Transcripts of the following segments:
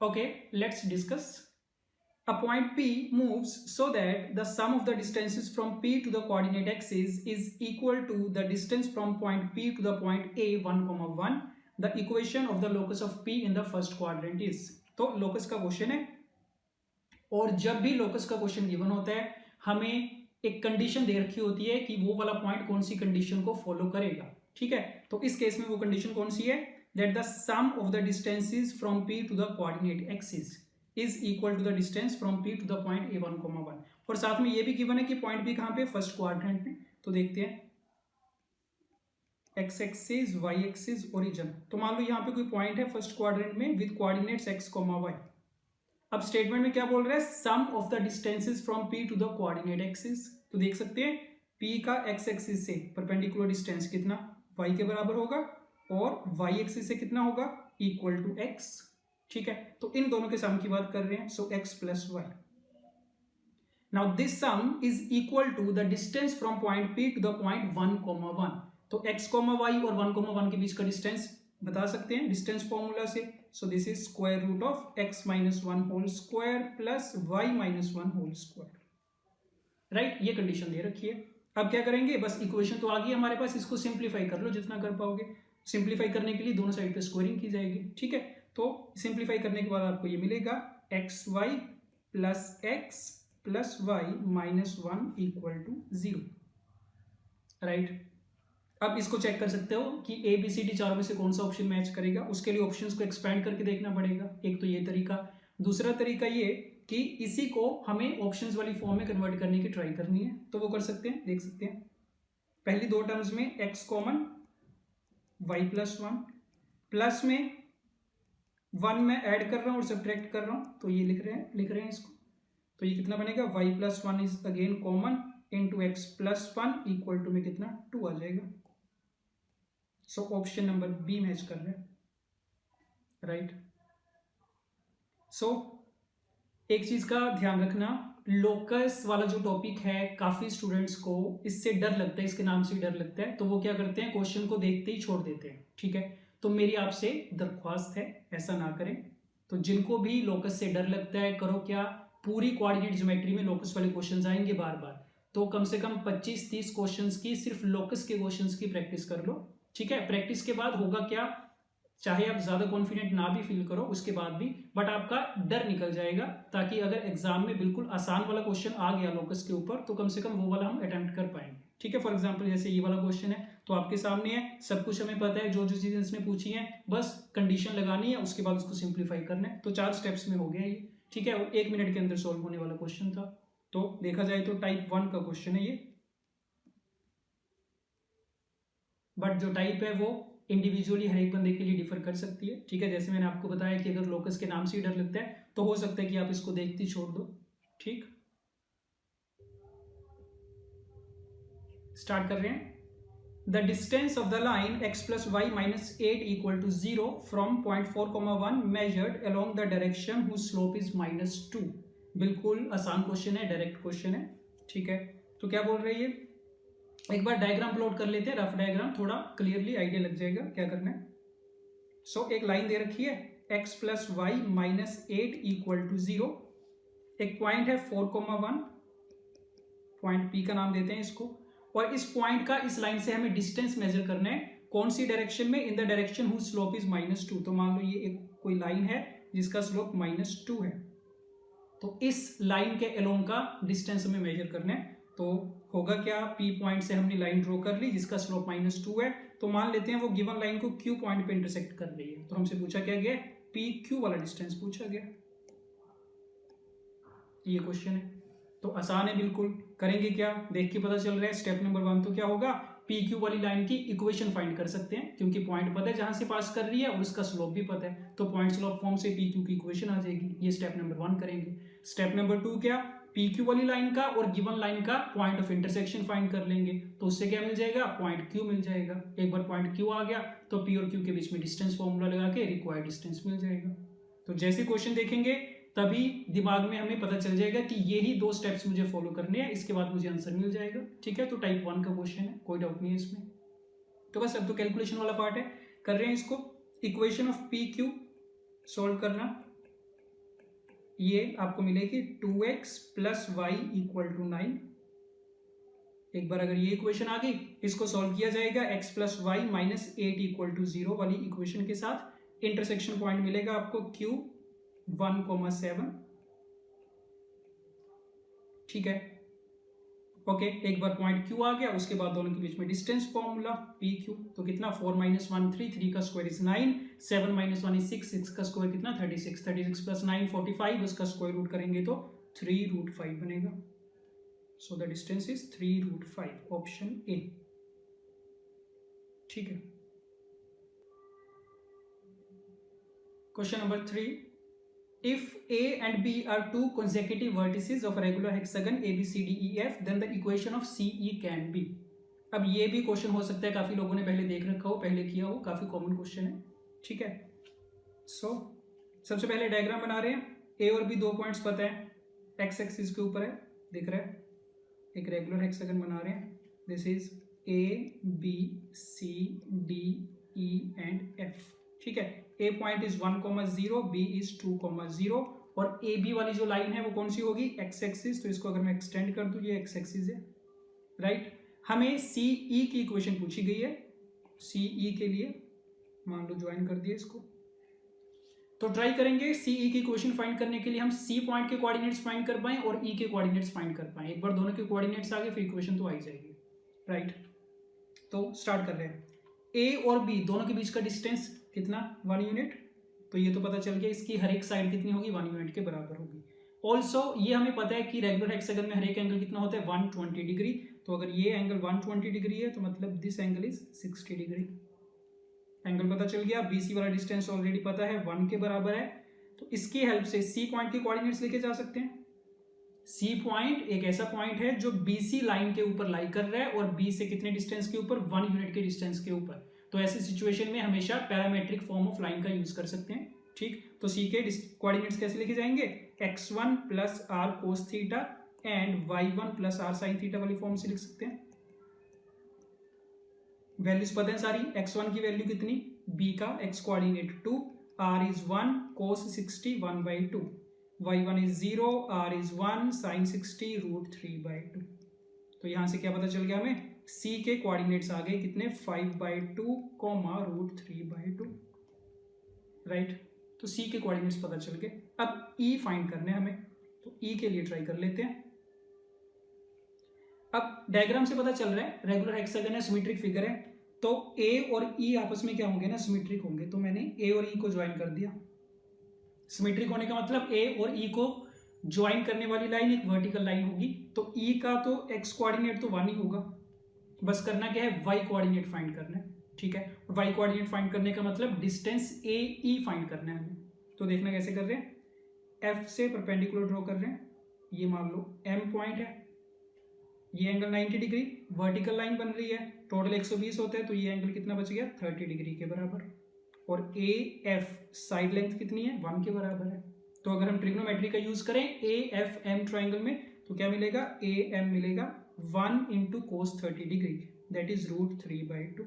Okay, let's discuss. A point P moves so that the sum of the distances from P to the coordinate axis is equal to the distance from point P to the point A 1, 1. The equation of the locus of P in the first quadrant is. तो locus का question है और जब भी locus का question given होता है हमें एक कंडीशन दे रखी होती है कि वो वाला पॉइंट कौन सी कंडीशन को फॉलो करेगा. ठीक है, तो इस केस में वो कंडीशन कौन सी है? That the sum of the distances from P to the coordinate axis is equal to the distance from P to the point A 1, 1. और साथ में ये भी गिवन है कि पॉइंट P कहाँ पे? फर्स्ट क्वाड्रेंट में. तो देखते हैं x axis, y axis, origin. तो मान लो यहाँ पे कोई पॉइंट है फर्स्ट क्वाड्रेंट में विद कोऑर्डिनेट्स x, y. अब स्टेटमेंट में क्या बोल रहा है? Sum of the distances from P to the coordinate axis. तो देख सकते हैं P का x एक्सिस से परपेंडिकुलर डिस्टेंस कितना? y के बराबर होगा और y एक्सिस से कितना होगा? Equal to x. ठीक है, तो इन दोनों के सम की बात कर रहे हैं. So x plus y. Now this sum is equal to the distance from point P to the point 1, 1. तो x, y और 1, 1 के बीच का डिस्टेंस बता सकते हैं डिस्टेंस फॉर्मूला से. So this is square root of x minus 1 whole square plus y minus 1 whole square. Right, ये condition दे रखी है. अब क्या करेंगे? बस इक्वेशन तो आ गई हमारे पास, इसको सिंप्लीफाई कर लो जितना कर पाओगे. सिंप्लीफाई करने के लिए दोनों साइड पे स्क्वायरिंग की जाएगी. ठीक है, तो सिंप्लीफाई करने के बाद आपको ये मिलेगा x y plus y minus 1 equal to 0. Right, अब इसको चेक कर सकते हो कि ए बी सी डी चारों में से कौन सा ऑप्शन मैच करेगा. उसके लिए ऑप्शंस को एक्सपेंड करके देखना पड़ेगा. एक तो ये तरीका. दूसरा तरीका ये कि इसी को हमें ऑप्शंस वाली फॉर्म में कन्वर्ट करने की ट्राई करनी है. तो वो कर सकते हैं. देख सकते हैं पहली दो टर्म्स में x common, y plus 1 plus में 1 में ऐड कर रहा हूँ और सब्ट्रैक्ट कर रहा हूँ. तो ये लिख रहे हैं इसको. तो ये कितना बनेगा? y plus 1 is again common into x plus 1 equal to में कितना? 2 आ जाएगा. So option number B match कर रहे हैं. राइट, सो एक चीज का ध्यान रखना, लोकस वाला जो टॉपिक है काफी स्टूडेंट्स को इससे डर लगता है, इसके नाम से डर लगता है. तो वो क्या करते हैं? क्वेश्चन को देखते ही छोड़ देते हैं. ठीक है, तो मेरी आपसे दरख्वास्त है ऐसा ना करें. तो जिनको भी लोकस से डर लगता है, करो क्या, पूरी कोऑर्डिनेट ज्योमेट्री में लोकस वाले क्वेश्चंस आएंगे बार बार. तो कम से कम 25-30 क्वेश्चंस की, सिर्फ लोकस के क्वेश्चंस की प्रैक्टिस कर लो. ठीक है, प्रैक्टिस के बाद होगा क्या, चाहे आप ज्यादा कॉन्फिडेंट ना भी फील करो उसके बाद भी, बट आपका डर निकल जाएगा. ताकि अगर एग्जाम में बिल्कुल आसान वाला क्वेश्चन आ गया लोकस के ऊपर तो कम से कम वो वाला हम अटेम्प्ट कर पाएंगे. ठीक है, फॉर एग्जांपल जैसे ये वाला क्वेश्चन है तो आपके सामने है, सब कुछ हमें पता है, जो जो चीजें इसने पूछी है बस कंडीशन लगानी है, उसके बाद उसको सिंप्लीफाई करना है. तो 4 स्टेप्स में हो गया ये. ठीक है, और 1 मिनट के अंदर सोल्व होने वाला क्वेश्चन था. तो देखा जाए तो टाइप 1 का क्वेश्चन है ये, बट जो टाइप है वो इंडिविजुअली हर एक बंदे के लिए डिफर कर सकती है. ठीक है, जैसे मैंने आपको बताया कि अगर लोकस के नाम से ही डर लगता है तो हो सकता है कि आप इसको देखते ही छोड़ दो. ठीक, स्टार्ट कर रहे हैं. The distance of the line x plus y minus 8 equal to 0 from point 4, 1 measured along the direction whose slope is -2. बिल्कुल आसान क्वेश्चन है, डायरेक्ट क्वेश्चन है. ठीक है, तो क्या बोल रहे हैं ये, एक बार डायग्राम प्लॉट कर लेते हैं, रफ डायग्राम, थोड़ा क्लियरली आइडिया लग जाएगा क्या करना है. सो एक लाइन दे रखी है x plus y minus 8 equal to 0. एक पॉइंट है 4, 1, पॉइंट P का नाम देते हैं इसको. और इस पॉइंट का इस लाइन से हमें डिस्टेंस मेजर करना है. कौन सी डायरेक्शन में? In the direction whose slope is -2. तो मान लो ये एक कोई लाइन है जिसका स्लोप -2 है. तो इस लाइन के अलोंग का डिस्टेंस हमें मेजर करना है. तो होगा क्या, P पॉइंट से हमने लाइन ड्रॉ कर ली जिसका स्लोप -2 है. तो मान लेते हैं वो गिवन लाइन को Q पॉइंट पे इंटरसेक्ट कर रही है. तो हमसे पूछा क्या गया? PQ वाला डिस्टेंस पूछा गया. ये क्वेश्चन है, तो आसान है बिल्कुल. करेंगे क्या, देख के पता चल रहा है. स्टेप नंबर 1 तो क्या होगा, PQ वाली लाइन की इक्वेशन फाइंड कर सकते हैं क्योंकि पॉइंट पता है जहां से पास कर रही है और उसका स्लोप भी पता है. तो पॉइंट स्लोप फॉर्म से PQ की इक्वेशन आ जाएगी. ये स्टेप नंबर 1 करेंगे. स्टेप नंबर 2 क्या, PQ वाली लाइन का और गिवन लाइन का पॉइंट ऑफ इंटरसेक्शन फाइंड कर लेंगे. तो उससे क्या मिल जाएगा, पॉइंट Q मिल जाएगा. एक बार पॉइंट Q आ गया तो P और Q के बीच में डिस्टेंस फॉर्मूला लगा के रिक्वायर्ड डिस्टेंस मिल जाएगा. तो जैसे क्वेश्चन देखेंगे तभी दिमाग में हमें पता चल जाएगा कि ये ही 2 स्टेप्स मुझे फॉलो करने हैं, इसके बाद मुझे आंसर मिल जाएगा. ठीक है, तो टाइप 1 का क्वेश्चन है, कोई डाउट नहीं है इसमें. तो बस अब तो कैलकुलेशन वाला पार्ट है, कर रहे हैं इसको. इक्वेशन ऑफ PQ सोल्व करना. ये आपको मिलेगी 2x plus Y equal to 9। एक बार अगर ये इक्वेशन आ गई, इसको सॉल्व किया जाएगा x plus y minus 8 equal to 0 वाली इक्वेशन के साथ। इंटरसेक्शन पॉइंट मिलेगा आपको q 1,7। ठीक है, ओके। एक बार पॉइंट q आ गया, उसके बाद दोनों के बीच में डिस्टेंस फॉर्मूला pq। तो कितना 4 - 1 3, 3 का स्क्वायर इज 9, 7 - 1 इज 6, 6 का स्क्वायर कितना 36, 36 प्लस 9 45, उसका स्क्वायर रूट करेंगे तो 3√5 बनेगा। So the distance is 3√5, option A. ठीक है, question number 3, if A and B are two consecutive vertices of a regular hexagon ABCDEF, then the equation of CE can be। अब ये भी question हो सकता है, काफी लोगों ने पहले देख रखा हो, पहले किया हो, काफी कॉमन क्वेश्चन है। ठीक है, सो सबसे पहले डायग्राम बना रहे हैं। ए और बी दो पॉइंट्स पता है, एक्स एक्सिस के ऊपर है, दिख रहा है। एक रेगुलर हेक्सागन बना रहे हैं। This is ABCDE and F। ठीक है, ए पॉइंट इज 1,0, बी इज 2,0 और ए बी वाली जो लाइन है वो कौन सी होगी, एक्स एक्सिस। तो इसको अगर मैं एक्सटेंड कर दूं, ये एक्स एक्सिस है, राइट। हमें सीई की इक्वेशन पूछी गई है। सीई के लिए मान लो ज्वाइन कर दिया इसको, तो ट्राई करेंगे सीई की इक्वेशन फाइंड करने के लिए हम सी पॉइंट के कोऑर्डिनेट्स फाइंड कर पाएं और ई के कोऑर्डिनेट्स फाइंड कर पाएं। एक बार दोनों के कोऑर्डिनेट्स आ गए फिर इक्वेशन तो आ ही जाएगी, राइट। तो स्टार्ट कर रहे हैं। ए और बी दोनों के बीच का डिस्टेंस कितना, 1 यूनिट। तो ये तो पता चल गया, इसकी हर एक साइड कितनी होगी, 1 यूनिट के बराबर होगी। ऑल्सो ये हमें पता है कि रेगुलर हेक्सागन में हर एक एंगल कितना होता है, 120 डिग्री। तो अगर ये एंगल 120 डिग्री है तो मतलब this angle is 60 degree. Angle पता चल गया। बीसी वाला डिस्टेंस ऑलरेडी पता है, 1 के बराबर है। तो इसकी हेल्प से सी पॉइंट के कोऑर्डिनेट्स लेके जा सकते हैं। सी पॉइंट एक ऐसा पॉइंट है जो बीसी लाइन के ऊपर लाई कर रहा है और बी से कितने डिस्टेंस के ऊपर, 1 यूनिट के डिस्टेंस के ऊपर। तो ऐसी सिचुएशन में हमेशा पैरामेट्रिक फॉर्म ऑफ लाइन का यूज कर सकते हैं। ठीक, तो सी के कोऑर्डिनेट्स कैसे लिखे जाएंगे, x1 plus r cos theta and y1 plus r sine theta वाली फॉर्म से लिख सकते हैं। वैल्यूज पता है सारी। x1 की वैल्यू कितनी, b का x coordinate 2, r is 1, cos 60 1/2, y1 is 0, r is 1, sin 60 √3/2। तो यहां से क्या पता चल गया हमें, c के कोऑर्डिनेट्स आ गए कितने, 5/2, √3/2, राइट। तो c के कोऑर्डिनेट्स पता चल गए। अब e फाइंड करने हमें, तो e के लिए ट्राई कर लेते हैं। अब डायग्राम से पता चल रहा है रेगुलर हेक्सागन है, सिमेट्रिक फिगर है, तो a और e आपस में क्या होंगे ना, सिमेट्रिक होंगे। तो मैंने a और e को ज्वाइन कर दिया। सिमेट्रिक होने का मतलब a और e को ज्वाइन करने वाली लाइन एक वर्टिकल लाइन होगी। तो e का तो x कोऑर्डिनेट तो 1 ही होगा, बस करना क्या है, y कोऑर्डिनेट फाइंड करना है। ठीक है, y कोऑर्डिनेट फाइंड करने का मतलब डिस्टेंस ए ई फाइंड करना है हमें। तो देखना कैसे कर रहे हैं, f से परपेंडिकुलर ड्रॉ कर रहे हैं। ये मान लो m पॉइंट है, ये एंगल 90 डिग्री, वर्टिकल लाइन बन रही है, टोटल 120 होता है, तो ये एंगल कितना बच गया, 30 डिग्री के बराबर। और ए एफ साइड लेंथ कितनी है, 1 के बराबर है। तो अगर हम ट्रिग्नोमेट्री का यूज करें ए एफ एम ट्राइंगल में, तो क्या मिलेगा, ए एम मिलेगा 1 × cos 30 डिग्री, दैट इज √3/2।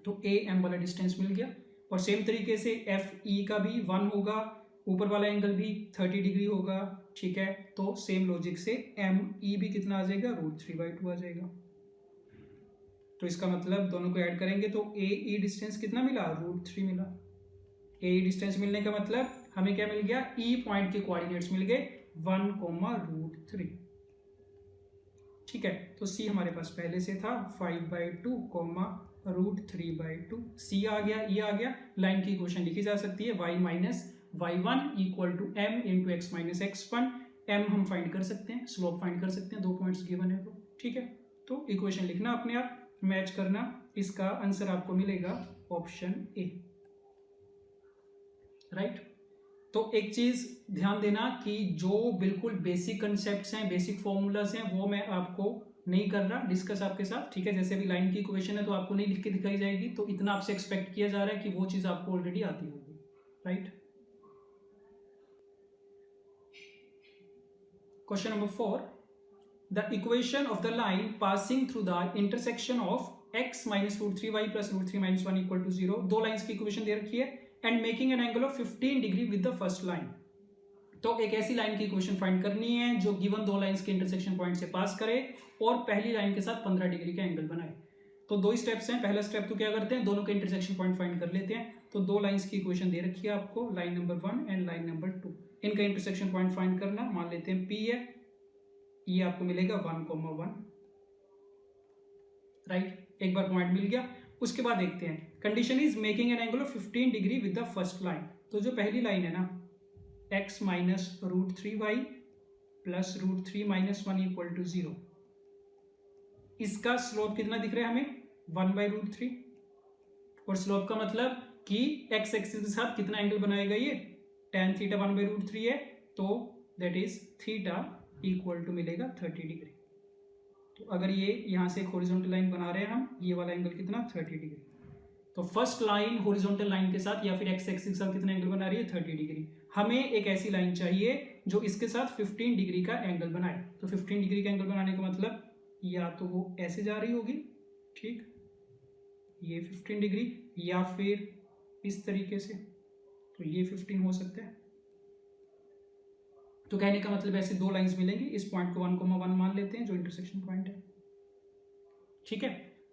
तो ए एम वाला डिस्टेंस मिल गया। और सेम तरीके से एफ ई का भी 1 होगा, ऊपर वाला एंगल भी 30 डिग्री होगा। ठीक है, तो सेम लॉजिक से एम ई भी कितना आ जाएगा, √3/2 आ जाएगा। तो इसका मतलब दोनों को ऐड करेंगे तो ए ई डिस्टेंस कितना मिला, √3 मिला। ए ई डिस्टेंस मिलने का मतलब हमें क्या मिल गया, ई पॉइंट के कोऑर्डिनेट्स मिल गए 1, √3। ठीक है, तो सी हमारे पास पहले से था 5/2, √3/2। सी आ गया, ई आ गया। लाइन की इक्वेशन लिखी जा सकती है y - y1 = m × x - x1। m हम फाइंड कर सकते हैं, स्लोप फाइंड कर सकते हैं, 2 पॉइंट्स गिवन है तो। ठीक है, तो इक्वेशन लिखना अपने आप, मैच करना, इसका आंसर आपको मिलेगा ऑप्शन ए, राइट। तो एक चीज ध्यान देना कि जो बिल्कुल बेसिक कंसेप्ट्स हैं, बेसिक फॉर्मूलाज हैं, वो मैं आपको नहीं कर रहा डिस्कस आपके साथ। ठीक है, जैसे अभी लाइन की इक्वेशन है तो आपको नहीं लिख के दिखाई जाएगी, तो इतना आपसे एक्सपेक्ट किया जा रहा है कि वो चीज आपको ऑलरेडी आती होगी, right. Question number 4, the equation of the line passing through the intersection of x - √3y plus √3 - 1 = 0। दो लाइंस की इक्वेशन दे रखी है, and making an angle of 15 degree with the first line। तो एक ऐसी लाइन की इक्वेशन फाइंड करनी है जो गिवन दो लाइंस के इंटरसेक्शन पॉइंट से पास करे और पहली लाइन के साथ 15 डिग्री का एंगल बनाए। तो दो स्टेप्स हैं। पहला स्टेप तो क्या करते हैं, दोनों के इंटरसेक्शन पॉइंट फाइंड कर लेते हैं। तो दो लाइंस की इक्वेशन दे रखी है आपको, line number 1 and line number 2। इनका इंटरसेक्शन पॉइंट फाइंड करना, मान लेते हैं P है, ये आपको मिलेगा 1,1, राइट। एक बार पॉइंट मिल गया, उसके बाद देखते हैं condition is making an angle of 15 degree with the first line. तो जो पहली लाइन है ना, x minus √3y plus √3 minus 1 equal to 0, इसका स्लोप कितना दिख रहा है हमें, 1/√3। और स्लोप का मतलब कि x एक्सिस के साथ कितना एंगल बनाएगा ये, tan थीटा 1/√3 है, तो that is theta equal to मिलेगा 30 डिग्री। तो अगर ये यहाँ से एक हॉरिजॉन्टल लाइन बना रहे हैं हम, ये वाला एंगल कितना, 30 डिग्री। तो फर्स्ट लाइन हॉरिजॉन्टल लाइन के साथ या फिर x एक्सिस के साथ कितना एंगल बना रही है, 30 डिग्री। हमें एक ऐसी लाइन चाहिए जो इसके साथ 15 डिग्री का एंगल बनाए। तो 15 डिग्री का एंगल बनाने का मतलब या तो वो ऐसे जा रही होगी, ठीक, ये 15 डिग्री, या फिर इस तरीके से, तो ये 15 हो सकता है। तो कहने का मतलब ऐसे दो लाइंस मिलेंगी, इस पॉइंट को 1,1 मान लेते हैं जो इंटरसेक्शन पॉइंट है, ठीक है।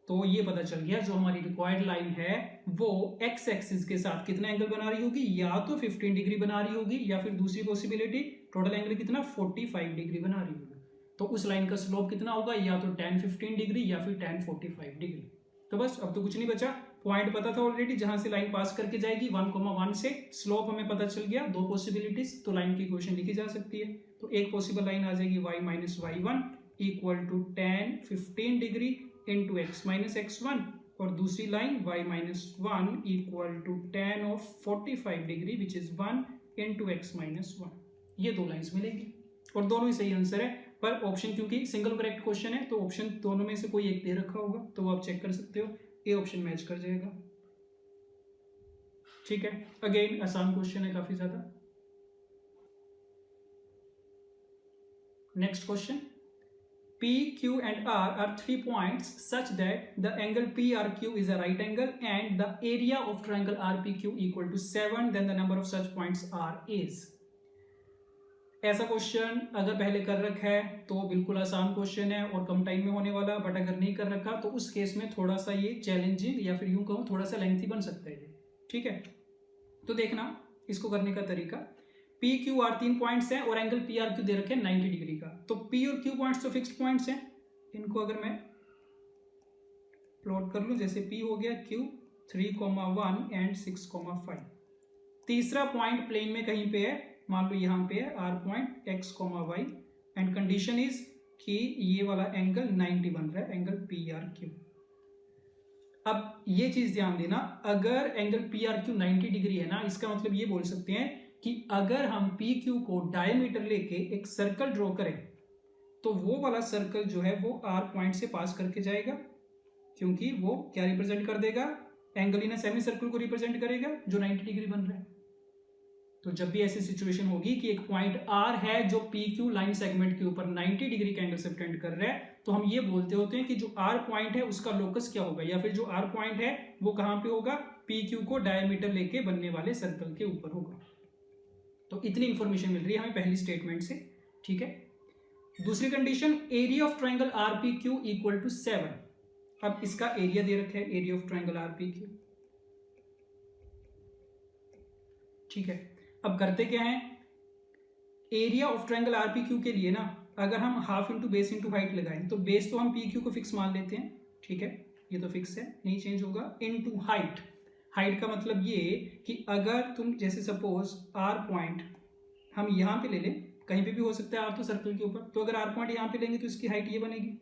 तो ये पता चल गया जो हमारी रिक्वायर्ड लाइन है वो x एक्सिस के साथ कितना एंगल बना रही होगी, या तो 15 डिग्री बना रही होगी, या फिर दूसरी पॉसिबिलिटी टोटल एंगल कितना, 45 डिग्री बना रही होगी। तो उस लाइन का स्लोप कितना होगा, या तो tan 15 डिग्री या फिर tan 45 डिग्री। तो बस अब तो कुछ नहीं बचा, पॉइंट पता था ऑलरेडी जहां से लाइन पास करके जाएगी 1,1 से, स्लोप हमें पता चल गया, दो पॉसिबिलिटीज, तो लाइन की इक्वेशन लिखी जा सकती है। तो एक पॉसिबल लाइन आ जाएगी y minus y1 equal to tan 15 degree into x minus x1, और दूसरी line y minus 1 equal to tan of 45 degree which is 1 into x minus 1। ये दो लाइन्स मिलेंगी और दोनों ही सही आंसर है। पर ऑप्शन क्योंकि सिंगल करेक्ट क्वेश्चन है तो ऑप्शन दोनों में से कोई एक दे रखा होगा, तो आप चेक कर सकते हो, ए ऑप्शन मैच कर जाएगा, ठीक है। अगेन आसान क्वेश्चन है काफी ज्यादा। Next question, P, Q and R are 3 points such that the angle PRQ is a right angle and the area of triangle RPQ equal to 7, then the number of such points R is। ऐसा question अगर पहले कर रखा है तो बिल्कुल आसान question है और कम टाइम में होने वाला, बट अगर नहीं कर रखा तो उस केस में थोड़ा सा ये चैलेंजिंग या फिर यूं कहूँ थोड़ा सा लेंथी बन सकता है ये, ठीक है। तो देखना इसको करने का तरीका, पी क्यू आर 3 पॉइंट्स हैं और एंगल पी आर क्यू दे रखे हैं 90 डिग्री का। तो पी और क्यू पॉइंट्स तो फिक्स्ड पॉइंट्स हैं, इनको अगर मैं प्लॉट कर लूं, जैसे पी हो गया क्यू 3,1 एंड 6,5। तीसरा पॉइंट प्लेन में कहीं पे है, मान लो यहाँ पे है R point x, y, and condition is कि ये वाला एंगल 90 बन रहा है, एंगल पी आर क्यू। अब ये चीज ध्यान देना, अगर angle P R Q 90 degree है ना, इसका मतलब ये बोल सकते हैं कि अगर हम पी क्यू को डायमीटर लेके एक सर्कल ड्रॉ करें तो वो वाला सर्कल जो है वो आर पॉइंट से पास करके जाएगा, क्योंकि वो क्या रिप्रेजेंट कर देगा, एंगल इन सेमी सर्कल को रिप्रेजेंट करेगा जो 90 डिग्री बन रहा है। तो जब भी ऐसी सिचुएशन होगी कि एक पॉइंट आर है जो पी क्यू लाइन सेगमेंट के ऊपर 90 डिग्री का एंगल सब्टेंड कर रहा है, तो हम ये बोलते होते हैं कि जो आर पॉइंट है उसका लोकस क्या होगा, या फिर जो आर पॉइंट है वो कहां पे होगा, पी क्यू को डायमीटर लेके बनने वाले सर्कल के ऊपर होगा। तो इतनी इंफॉर्मेशन मिल रही है हमें पहली स्टेटमेंट से, ठीक है। दूसरी condition, area of triangle RPQ equal to 7। अब इसका एरिया दे रखा है, एरिया ऑफ ट्राइंगल आरपीक्यू, ठीक है। अब करते क्या है, एरिया ऑफ ट्राइंगल आरपीक्यू के लिए ना अगर हम half into base into height लगाएं तो बेस तो हम पी क्यू को फिक्स मान लेते हैं, ठीक है, ये तो फिक्स है नहीं चेंज होगा, इनटू हाइट। हाइट का मतलब ये कि अगर तुम जैसे सपोज आर पॉइंट हम यहाँ पे ले लें, कहीं पे भी हो सकता है आर तो सर्कल के ऊपर, तो अगर आर पॉइंट यहाँ पे लेंगे तो इसकी हाइट ये बनेगी,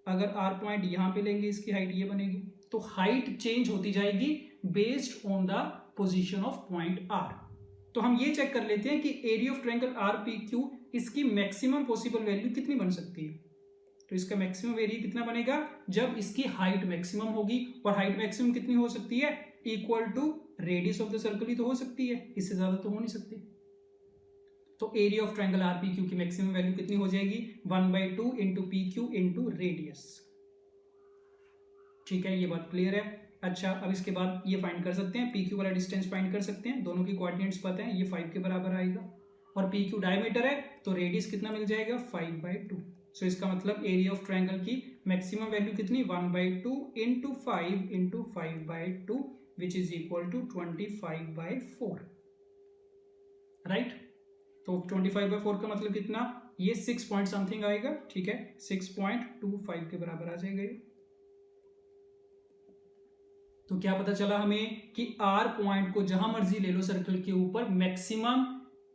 अगर आर पॉइंट यहाँ पे लेंगे इसकी हाइट ये बनेगी। तो हाइट चेंज होती जाएगी based on the position of point R. तो हम ये चेक कर लेते हैं कि area of triangle R P Q इसकी मैक्सिमम पॉसिबल वैल्यू कितनी बन सकती है। तो इसका मैक्सिमम एरिया कितना बनेगा, जब इसकी हाइट मैक्सिमम होगी, और हाइट मैक्सिमम कितनी हो सकती है, equal to radius of the circle ही तो हो सकती है, इससे ज्यादा तो हो नहीं सकती। तो area of triangle R P Q की मैक्सिमम वैल्यू कितनी हो जाएगी, 1/2 into P Q into radius, ठीक है, ये बात क्लियर है। अच्छा, अब इसके बाद ये फाइंड कर सकते हैं, पी क्यू वाला डिस्टेंस फाइंड कर सकते हैं, दोनों की कोऑर्डिनेट्स पता है, ये 5 के बराबर आएगा। और पी क्यू डायमीटर है तो रेडियस कितना मिल जाएगा 5/2। सो इसका मतलब एरिया ऑफ ट्रायंगल की मैक्सिमम वैल्यू कितनी 1/2 into 5 into 5/2 which is equal to 25/4 right. तो 25/4 का मतलब कितना ये 6 पॉइंट समथिंग आएगा, ठीक है 6.25 के बराबर आ जाएगा ये। तो क्या पता चला हमें कि आर पॉइंट को जहां मर्जी ले लो सर्कल के ऊपर मैक्सिमम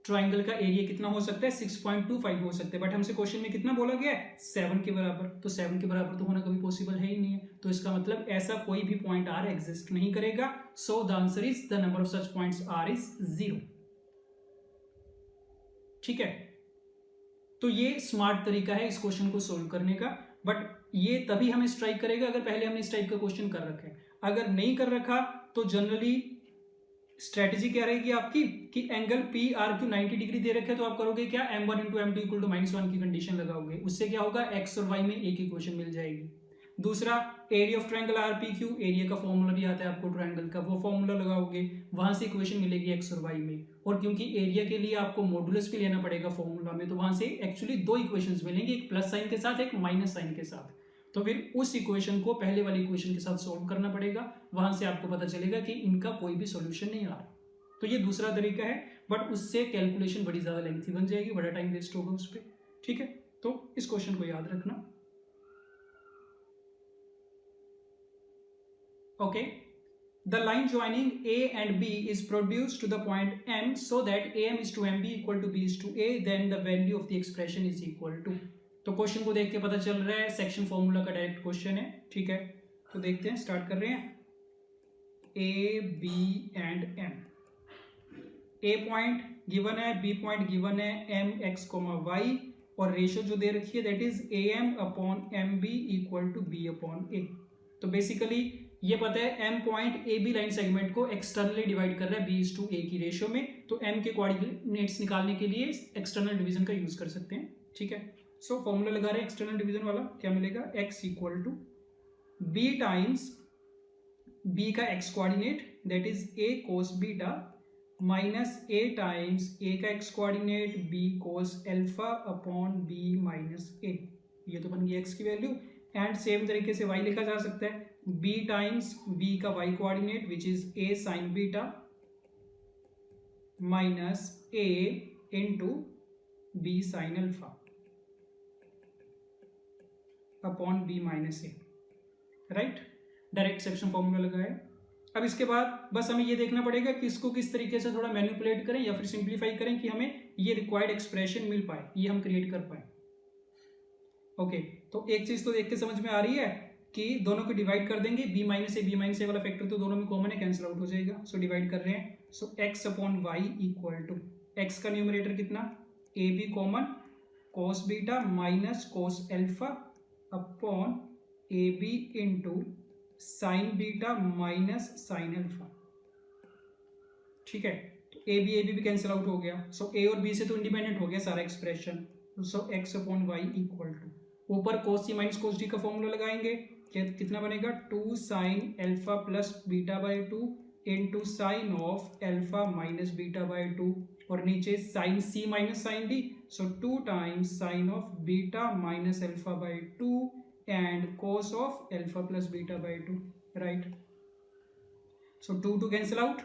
ट्राइंगल का एरिया कितना हो सकता है 6.25 हो सकता है, बट हमसे क्वेश्चन में कितना बोला गया है 7 के बराबर। तो 7 के बराबर तो होना कभी पॉसिबल है ही नहीं है, तो इसका मतलब ऐसा कोई भी पॉइंट आर एग्जिस्ट नहीं करेगा। So the answer is the number of such points R is 0। ठीक है, तो ये स्मार्ट तरीका है इस क्वेश्चन को सोल्व करने का, बट ये तभी हमें स्ट्राइक करेगा अगर पहले हमने इस टाइप का क्वेश्चन कर रखा है। अगर नहीं कर रखा तो जनरली स्ट्रेटेजी क्या रहेगी आपकी कि angle P R Q 90 degree दे रखे तो आप करोगे क्या m1 into m2 equal to -1 की कंडीशन लगाओगे, उससे क्या होगा x और y में एक इक्वेशन मिल जाएगी। दूसरा area of triangle R P Q, area का फॉर्मूला भी आता है आपको ट्रायंगल का, वो फॉर्मूला लगाओगे, वहां से इक्वेशन मिलेगी x और y में। और क्योंकि एरिया के लिए आपको मॉडुलस भी लेना पड़ेगा फॉर्मूला में, तो वहां से एक्चुअली दो इक्वेशंस मिलेंगे, एक प्लस साइन के साथ एक माइनस साइन के साथ। तो फिर उस इक्वेशन को पहले वाली इक्वेशन के साथ सोल्व करना पड़ेगा, वहां से आपको पता चलेगा कि इनका कोई भी सॉल्यूशन नहीं आ रहा। तो ये दूसरा तरीका है, बट उससे कैलकुलेशन बड़ी ज्यादा लेंथी बन जाएगी, बड़ा टाइम वेस्ट होगा उस पर। ठीक है, तो इस क्वेश्चन को याद रखना। Okay, the line joining A and B is produced to the point M so that AM is to MB equal to B is to A, then the value of the expression is equal to। तो question को देख के पता चल रहा है section formula का direct question है। ठीक है, तो देखते हैं, स्टार्ट कर रहे हैं। A, B and M, A point given है, B पॉइंट गिवन है, M x, y, और रेशियो जो दे रखी है that is AM upon MB equal to B upon A। तो बेसिकली ये पता है m point A B line segment को एक्सटर्नली डिवाइड कर रहा है b/a की रेशियो में, तो m के कोऑर्डिनेट्स निकालने के लिए एक्सटर्नल डिवीजन का यूज कर सकते हैं। ठीक है, सो फॉर्मूला लगा रहे हैं एक्सटर्नल डिवीजन वाला, क्या मिलेगा x equal to b times b का x coordinate that is a cos beta minus a times a का x coordinate b cos alpha upon b minus a। ये तो बन गई x की वैल्यू, एंड सेम तरीके से y लिखा जा सकता है b टाइम्स b का y coordinate which is a sign beta minus a into b sine alpha upon b minus a। Right, direct section formula लगा है। अब इसके बाद बस हमें ये देखना पड़ेगा कि इसको किस तरीके से थोड़ा मैनिपुलेट करें या फिर सिंप्लीफाई करें कि हमें ये रिक्वायर्ड एक्सप्रेशन मिल पाए, ये हम क्रिएट कर पाए। ओके, तो एक चीज तो देख के समझ में आ रही है कि दोनों को डिवाइड कर देंगे, b माइनस ए वाला फैक्टर तो दोनों में कॉमन है, कैंसिल आउट हो जाएगा। सो डिवाइड कर रहे हैं, so x upon Y equal to x का न्यूमरेटर कितना A B common cos beta minus cos alpha upon A B into sine beta minus sine alpha. ठीक है, तो ए बी कैंसिल आउट हो गया, सो ए और बी से तो इंडिपेंडेंट हो गया सारा expression. So x upon Y equal to ऊपर cos C minus cos D का फॉर्मूला लगाएंगे, कितना बनेगा 2 sine alpha plus beta by 2 into sine of alpha minus beta by 2, और नीचे sine C minus sine D, so 2 times sine of beta minus alpha by 2 and cos of alpha plus beta by 2। Right, so 2 cancel out,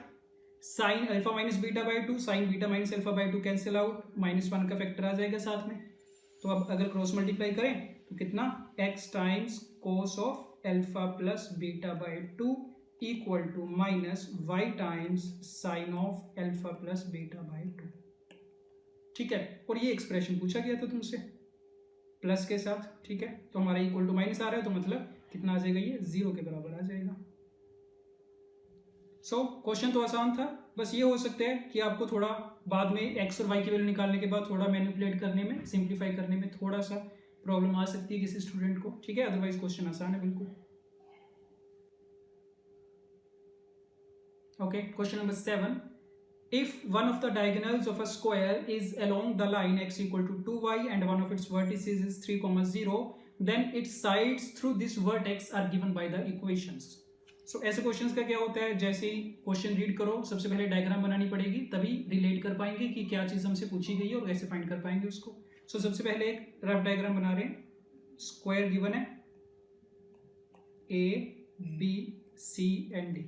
sine alpha minus beta by 2 sign beta minus alpha by 2 cancel out, -1 का factor आ जाएगा साथ में। तो अब अगर cross multiply करें तो कितना x times cos of alpha plus beta by 2 equal to minus y times sine of alpha plus beta by 2। ठीक है, और ये एक्सप्रेशन पूछा गया था तुमसे प्लस के साथ। ठीक है, तो हमारा इक्वल टू माइनस आ रहा है, तो मतलब कितना आ जाएगा, ये 0 के बराबर आ जाएगा। सो क्वेश्चन तो आसान था, बस ये हो सकता है कि आपको थोड़ा बाद में x और y की वैल्यू निकालने के बाद थोड़ा मैनिपुलेट करने में, सिंप्लीफाई करने में थोड़ा सा प्रॉब्लम आ सकती है किसी स्टूडेंट को। ठीक है, अदरवाइज क्वेश्चन आसान है बिल्कुल। Okay, question number 7, if one of the diagonals of a square is along the line x equal to 2y and one of its vertices is 3, 0, then its sides through this vertex are given by the equations. So ऐसे questions का क्या होता है, जैसे ही question read करो सबसे पहले diagram बनानी पड़ेगी, तभी रिलेट कर पाएंगे कि क्या चीज़ हमसे पूछी गई है और कैसे फाइंड कर पाएंगे उसको। सो सबसे पहले एक रफ डायग्राम बना रहे हैं। स्क्वायर गिवन है A B C and D।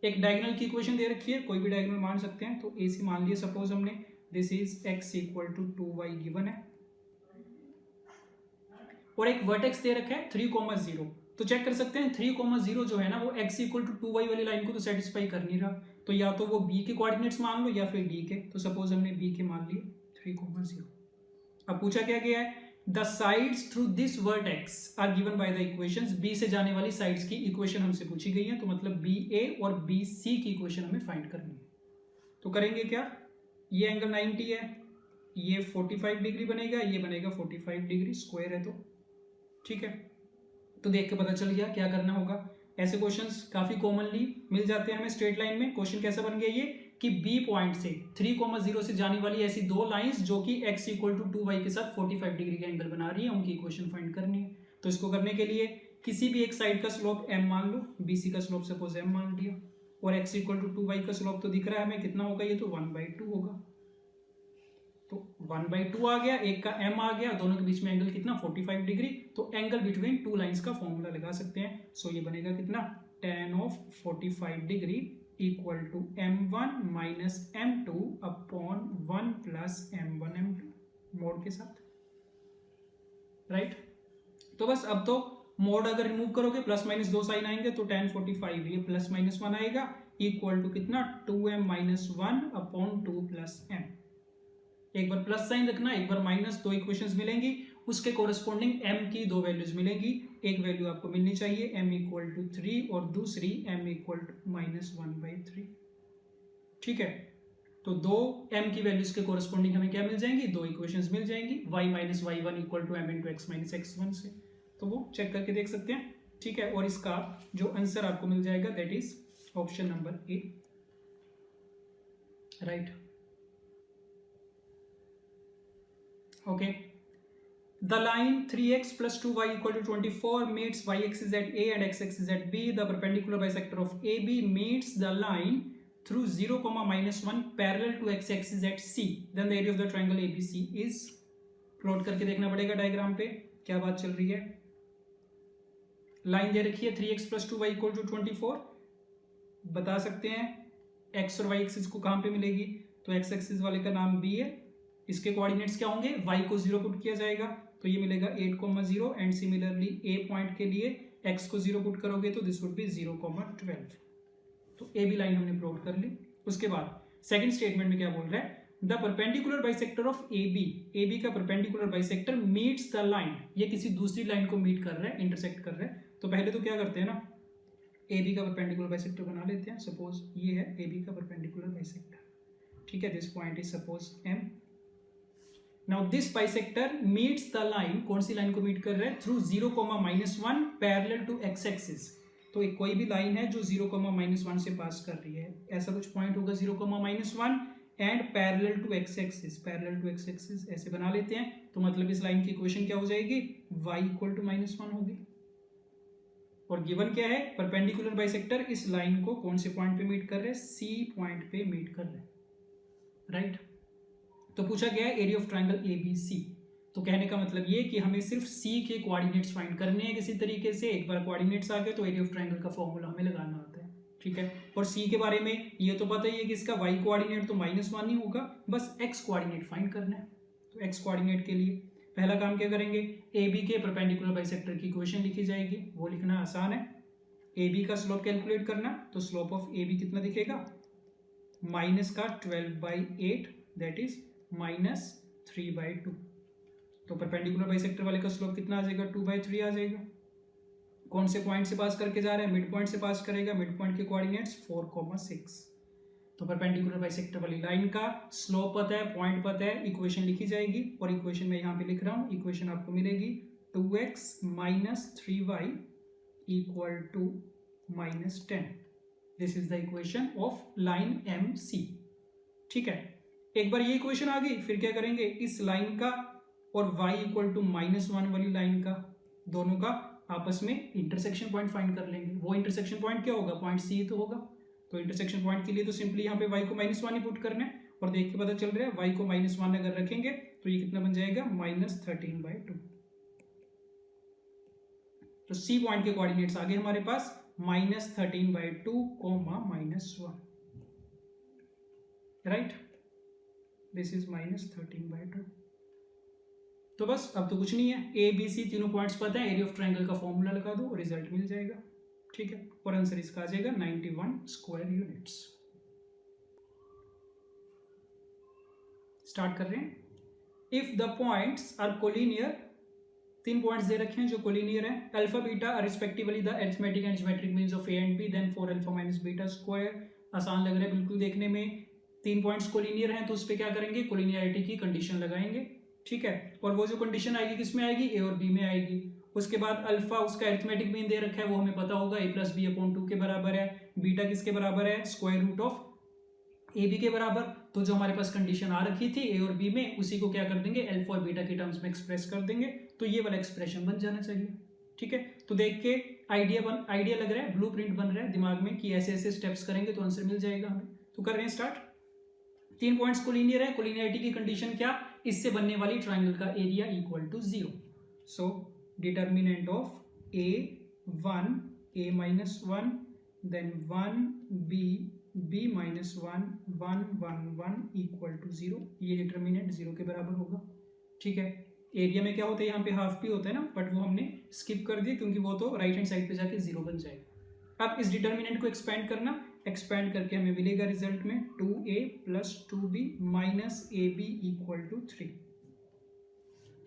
एक डायगोनल की इक्वेशन दे रखी है, कोई भी डायगोनल मान सकते हैं, तो AC मान लिया सपोज हमने। This is x equal to 2y given है और एक वर्टेक्स दे रखा है 3,0। तो चेक कर सकते हैं 3,0 जो है ना वो x इक्वल टू 2y वाली लाइन को तो सेटिस्फाई कर नहीं रहा, तो या तो वो b के कोऑर्डिनेट्स मान लो या फिर d के। तो सपोज हमने b के मान लिए 3,0। अब पूछा क्या गया है, the sides through this vertex are given by the equations. b से जाने वाली साइड्स की इक्वेशन हमसे पूछी गई है, तो मतलब BA और BC की इक्वेशन हमें फाइंड करनी है। तो करेंगे क्या, ये एंगल 90 है, ये 45 डिग्री बनेगा, ये बनेगा 45 डिग्री, स्क्वायर है तो ठीक है। तो देख के पता चल गया क्या करना होगा। ऐसे क्वेश्चंस काफी कॉमनली मिल जाते हैं हमें स्ट्रेट लाइन में। क्वेश्चन कैसा बन गया ये कि B पॉइंट से 3,0 से जाने वाली ऐसी दो लाइंस जो कि x इक्वल टू 2y के साथ 45 डिग्री का एंगल बना रही है, उनकी इक्वेशन फाइंड करनी है। तो इसको करने के लिए किसी भी एक साइड का स्लोप m मान लो, BC का स्लोप सपोज m मान लिया, और x इक्वल टू 2y का स्लोप तो दिख रहा है हमें कितना होगा, ये तो 1/2 होगा। तो 1/2 आ गया, एक का m आ गया, दोनों के बीच में एंगल कितना 45 डिग्री। तो एंगल बिटवीन टू लाइंस का फॉर्मूला लगा सकते हैं। सो ये बनेगा कितना, tan of 45 degree equal to m1 minus m2 upon 1 plus m1 m2 mod के साथ, राइट। तो बस अब तो मोड अगर रिमूव करोगे प्लस माइनस दो साइन आएंगे, तो tan 45 ये प्लस माइनस 1 आएगा इक्वल टू कितना 2m minus 1 upon 2 plus m। एक बार प्लस साइन रखना, एक बार माइनस, दो इक्वेशंस मिलेंगी, उसके कोरस्पॉन्डिंग m की दो वैल्यूज मिलेगी। एक वैल्यू आपको मिलनी चाहिए m इक्वल टू 3 और दूसरी m इक्वल टू माइनस 1/3, ठीक है। तो दो m की वैल्यूज के कोरस्पॉन्डिंग हमें क्या मिल जाएंगी, दो इक्वेशंस मिल जाएंगी, y minus y1 equal to m into X minus x1 से। तो वो चेक करके देख सकते हैं, ठीक है। और इसका जो आंसर आपको मिल जाएगा that is option number A, right. Okay, the line 3x plus 2y equal to 24 meets y-axis at A and x-axis at B. The perpendicular bisector of AB meets the line through 0, -1 parallel to x-axis at C. Then the area of the triangle ABC is, plot करके देखना पड़ेगा diagram पे क्या बात चल रही है। Line दे रखी है 3x plus 2y equal to 24। बता सकते हैं x और y एक्सिस को कहाँ पे मिलेगी, तो x एक्सिस वाले का नाम B है, इसके कोऑर्डिनेट्स क्या होंगे, y को 0 पुट किया जाएगा तो ये मिलेगा 8,0 एंड सिमिलरली A पॉइंट के लिए x को 0 पुट करोगे तो दिस वुड बी 0,12। तो ए बी लाइन हमने प्लॉट कर ली। उसके बाद सेकंड स्टेटमेंट में क्या बोल रहा है, the perpendicular bisector of A B का perpendicular bisector meets the line, ये किसी दूसरी लाइन को मीट कर रहा है, इंटरसेक्ट कर रहा है। तो पहले तो क्या करते हैं ना, ए बी का परपेंडिकुलर बाइसेक्टर बना लेते हैं। सपोज ये है ए बी का परपेंडिकुलर बाइसेक्टर, ठीक है। This point is suppose m। Now this bisector meets the line, कौन सी लाइन को मीट कर रहा है, through 0, -1 parallel to x axis. तो एक कोई भी लाइन है जो 0, -1 से पास कर रही है, ऐसा कुछ पॉइंट होगा 0, -1 and parallel to x axis, parallel to x axis ऐसे बना लेते हैं। तो मतलब इस लाइन की इक्वेशन क्या हो जाएगी, y इक्वल टू -1 होगी। और गिवन क्या है, परपेंडिकुलर बाइसेक्टर इस लाइन को कौन से पॉइंट पे मीट कर रहे हैं, C पॉइंट पे मीट कर रहे हैं, राइट। तो पूछा गया है एरिया ऑफ ट्रायंगल ABC। तो कहने का मतलब ये कि हमें सिर्फ C के कोऑर्डिनेट्स फाइंड करने हैं किसी तरीके से। एक बार कोऑर्डिनेट्स आ गए तो एरिया ऑफ ट्रायंगल का फॉर्मूला हमें लगाना आता है, ठीक है। और C के बारे में ये तो पता ही है कि इसका y कोऑर्डिनेट तो -1 ही होगा, बस x कोऑर्डिनेट फाइंड करना है। तो x कोऑर्डिनेट के लिए पहला काम क्या करेंगे, AB के परपेंडिकुलर बाइसेक्टर की इक्वेशन लिखी जाएगी, वो लिखना आसान है। AB का स्लोप कैलकुलेट करना, तो स्लोप ऑफ AB कितना दिखेगा, माइनस का 12/8 दैट इज -3/2। तो परपेंडिकुलर बाइसेक्टर वाले का स्लोप कितना आ जाएगा, 2/3 आ जाएगा। कौन से पॉइंट से पास करके जा रहे हैं, मिड पॉइंट से पास करेगा, मिड पॉइंट के कोऑर्डिनेट्स 4,6। तो परपेंडिकुलर बाइसेक्टर वाली लाइन का स्लोप पता है, पॉइंट पता है, इक्वेशन लिखी जाएगी। और इक्वेशन में यहाँ पे लिख रहा हूँ, इक्वेशन आपको मिलेगी 2x - 3y equal to -10। This is the equation of line MC, ठीक है। एक बार ये इक्वेशन आ गई, फिर क्या करेंगे, इस लाइन का और y इक्वल टू -1 वाली लाइन का दोनों का आपस में इंटरसेक्शन पॉइंट फाइंड कर लेंगे। वो इंटरसेक्शन पॉइंट क्या होगा, पॉइंट सी तो होगा। तो इंटरसेक्शन पॉइंट के लिए तो सिंपली यहाँ पे y को -1 ही पुट करना है, और देख के पता चल रहा है y को -1 अगर रखेंगे तो ये कितना बन जाएगा, -13/2। तो सी पॉइंट के कोऑर्डिनेट्स आ गए हमारे पास -13/2, -1, राइट, दिस इज -13/2। तो बस अब तो कुछ नहीं है, ए बी सी तीनों पॉइंट्स पता है, एरिया ऑफ ट्रायंगल का फॉर्मूला लगा दो, रिजल्ट मिल जाएगा। ठीक है, और आंसर इसका आ जाएगा 91 स्क्वायर यूनिट्स। स्टार्ट कर रहे हैं। If the points are collinear, 3 points दे रखे हैं जो कोलिनियर है, alpha beta are respectively the arithmetic and geometric means of A and B, then 4α - beta square. आसान लग रहा है बिल्कुल देखने में। 3 पॉइंट्स कोलिनियर हैं तो उस पर क्या करेंगे, कोलिनियरिटी की कंडीशन लगाएंगे। ठीक है, और वो जो कंडीशन आएगी किस में आएगी, ए और बी में आएगी। उसके बाद अल्फा उसका अरिथमेटिक मीन दे रखा है, वो हमें पता होगा a + b/2 के बराबर है। बीटा किसके बराबर है, square root of A B के बराबर। तो जो हमारे पास कंडीशन आ रखी थी ए और बी में, उसी को क्या कर देंगे, अल्फा और बीटा के टर्म्स में एक्सप्रेस कर देंगे। तो ये वाला एक्सप्रेशन बन जाना चाहिए। ठीक है, तो देख के आइडिया लग रहा है, ब्लूप्रिंट बन रहा है दिमाग में कि ऐसे ऐसे स्टेप्स करेंगे तो आंसर मिल जाएगा हमें। तो कर रहे हैं स्टार्ट। 3 पॉइंट्स कोलिनियर है, कोलिनियरिटी की कंडीशन क्या, इससे बनने वाली ट्राइंगल का area equal to 0। So determinant of a1 a-1 then 1b b-1 1 1 1 equal to 0। ये डिटर्मिनेंट 0 के बराबर होगा। ठीक है, एरिया में क्या होता है, यहाँ पे हाफ भी होता है ना, बट वो हमने स्किप कर दिया क्योंकि वो तो राइट हैंड साइड पे जाके 0 बन जाएगा। अब इस डिटर्मिनेंट को एक्सपेंड करना, एक्सपेंड करके हमें मिलेगा रिजल्ट में 2a + 2b - ab = 3।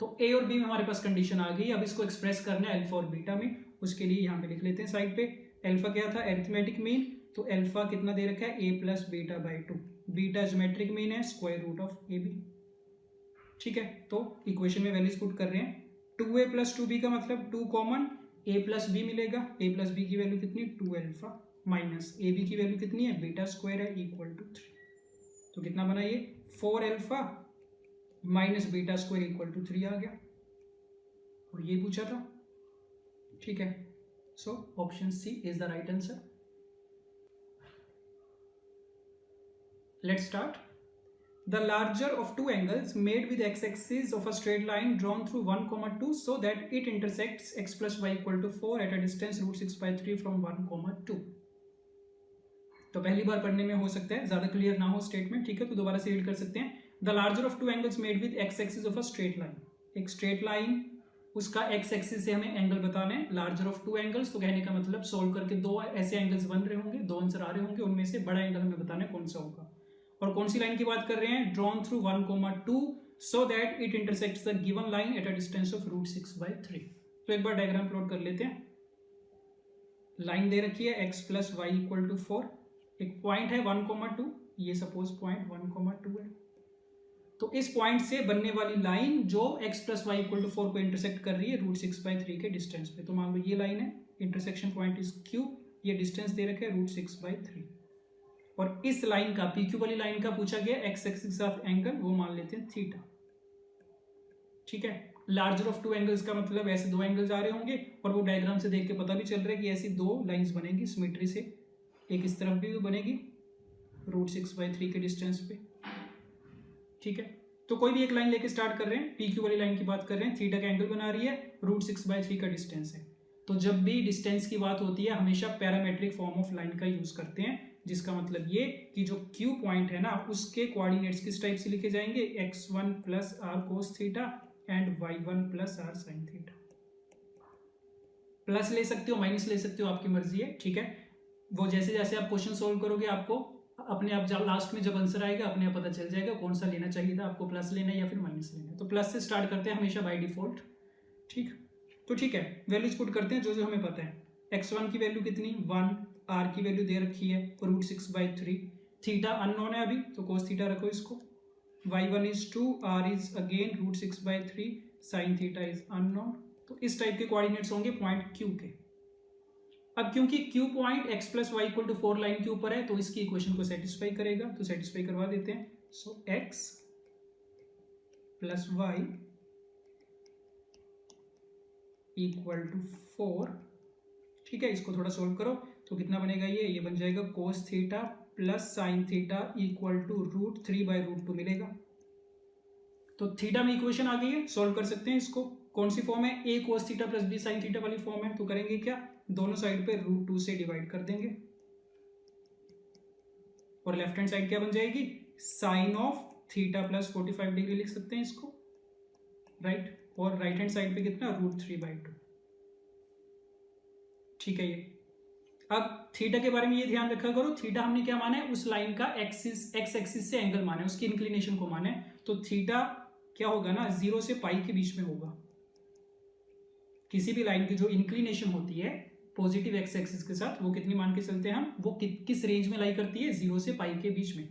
तो ए और बी में हमारे पास कंडीशन आ गई। अब इसको एक्सप्रेस करना है अल्फा और बीटा में, उसके लिए यहाँ पे लिख लेते हैं साइड पे। अल्फा क्या था, अरिथमेटिक मीन, तो अल्फा कितना दे रखा है, a + β/2। बीटा ज्योमेट्रिक मीन है, स्क्वायर रूट ऑफ ab। ठीक है, तो इक्वेशन में वैल्यूज पुट कर रहे हैं। 2a + 2b का मतलब 2 कॉमन, a + b मिलेगा। a + b की वैल्यू कितनी, 2α माइनस ab की वैल्यू कितनी है, बीटा स्क्वायर है, इक्वल टू 3। तो कितना बना ये, 4α minus beta square equal to 3 आ गया, और ये पूछा था। ठीक है, so option C is the right answer. Let's start. The larger of two angles made with x-axis of a straight line drawn through 1, 2 so that it intersects x + y = 4 at a distance √6/3 from 1, 2। तो पहली बार पढ़ने में हो सकता है ज्यादा clear ना हो स्टेटमेंट। ठीक है, तो दोबारा से रीड कर सकते हैं। The larger of two angles made with x-axis of a straight line. एक स्ट्रेट लाइन, उसका x-axis से हमें एंगल बताना है। लार्जर ऑफ टू एंगल्स, तो कहने का मतलब सोल्व करके 2 ऐसे एंगल्स बन रहे होंगे, 2 आंसर आ रहे होंगे, उनमें से बड़ा एंगल हमें बताना है कौन सा होगा। और कौन सी लाइन की बात कर रहे हैं, drawn through 1, 2 so that it intersects the given line at a distance of √6/3। तो एक बार डायग्राम प्लॉट कर लेते हैं। लाइन दे रखी है x + y = 4, एक पॉइंट है 1, 2, ये सपोज पॉइंट 1, 2 है। तो इस पॉइंट से बनने वाली लाइन जो x + y = 4 को इंटरसेक्ट कर रही है √6/3 के डिस्टेंस पे। तो मान लो ये लाइन है, इंटरसेक्शन पॉइंट इज q, ये डिस्टेंस दे रखे है √6/3। और इस लाइन का, PQ वाली लाइन का पूछा गया x एक्सिस ऑफ एंगल, वो मान लेते हैं थीटा। ठीक है, लार्जर ऑफ टू एंगल्स का मतलब ऐसे 2 एंगल्स आ रहे होंगे, और वो डायग्राम से देख के पता भी चल रहा है कि ऐसी 2 लाइंस बनेंगी सिमेट्री से। एक इस तरफ भी बनेगी √6/3 के डिस्टेंस पे। ठीक है, तो कोई भी एक लाइन लेके स्टार्ट कर रहे हैं, PQ वाली लाइन की बात कर रहे हैं, थीटा का एंगल बना रही है, √6/3 का डिस्टेंस है। तो जब भी डिस्टेंस की बात होती है हमेशा पैरामेट्रिक फॉर्म ऑफ लाइन का यूज करते हैं, जिसका मतलब ये कि जो Q पॉइंट है ना, उसके कोऑर्डिनेट्स किस टाइप से लिखे जाएंगे, x1 + r cos theta and y1 + r sin theta. Plus ले सकते हो, माइनस ले सकते हो, आपकी मर्जी है। ठीक है, वो जैसे जैसे आप क्वेश्चन सोल्व करोगे आपको अपने आप लास्ट में जब आंसर आएगा अपने आप पता चल जाएगा कौन सा लेना चाहिए था आपको, प्लस लेना है या फिर माइनस लेना है। तो प्लस से स्टार्ट करते हैं हमेशा बाय डिफॉल्ट। ठीक, तो ठीक है, वैल्यूज पुट करते हैं जो जो हमें पता है। x1 की वैल्यू कितनी, 1, r की वैल्यू दे रखी है √6/3, थीटा अननोन है अभी तो cos थीटा रखो इसको, y1 is 2, r is again √6/3, sin theta is unknown. तो इस टाइप के कोऑर्डिनेट्स होंगे पॉइंट Q के। अब क्योंकि Q point x + y = 4 line के ऊपर है तो इसकी इक्वेशन को सेटिस्फाई करेगा, तो सेटिस्फाई करवा देते हैं। So x + y equal to 4। ठीक है, इसको थोड़ा सोल्व करो तो कितना बनेगा, ये बन जाएगा cos theta plus sine theta equal to √3/√2 मिलेगा। तो थीटा में इक्वेशन आ गई है, सोल्व कर सकते हैं इसको। कौन सी फॉर्म है, a cos theta plus b sign theta वाली फॉर्म है। तो करेंगे क्या, दोनों साइड पे √2 से डिवाइड कर देंगे और लेफ्ट हैंड साइड क्या बन जाएगी, sine of theta plus 45 degree लिख सकते हैं इसको, राइट। और राइट हैंड साइड पे कितना, √3/2। ठीक है, ये अब थीटा के बारे में ये ध्यान रखा करो, थीटा हमने क्या माना है, उस लाइन का एक्सिस एक्स एक्सिस से एंगल माना है, उसकी इंक्लिनेशन को माना है। तो थीटा क्या होगा ना, 0 से पाई के बीच में होगा। किसी भी लाइन की जो इंक्लिनेशन होती है पॉजिटिव एक्स एक्सिस के साथ, वो कितनी मान के चलते हैं हम, वो किस रेंज में लाई करती है, 0 से पाई के बीच में।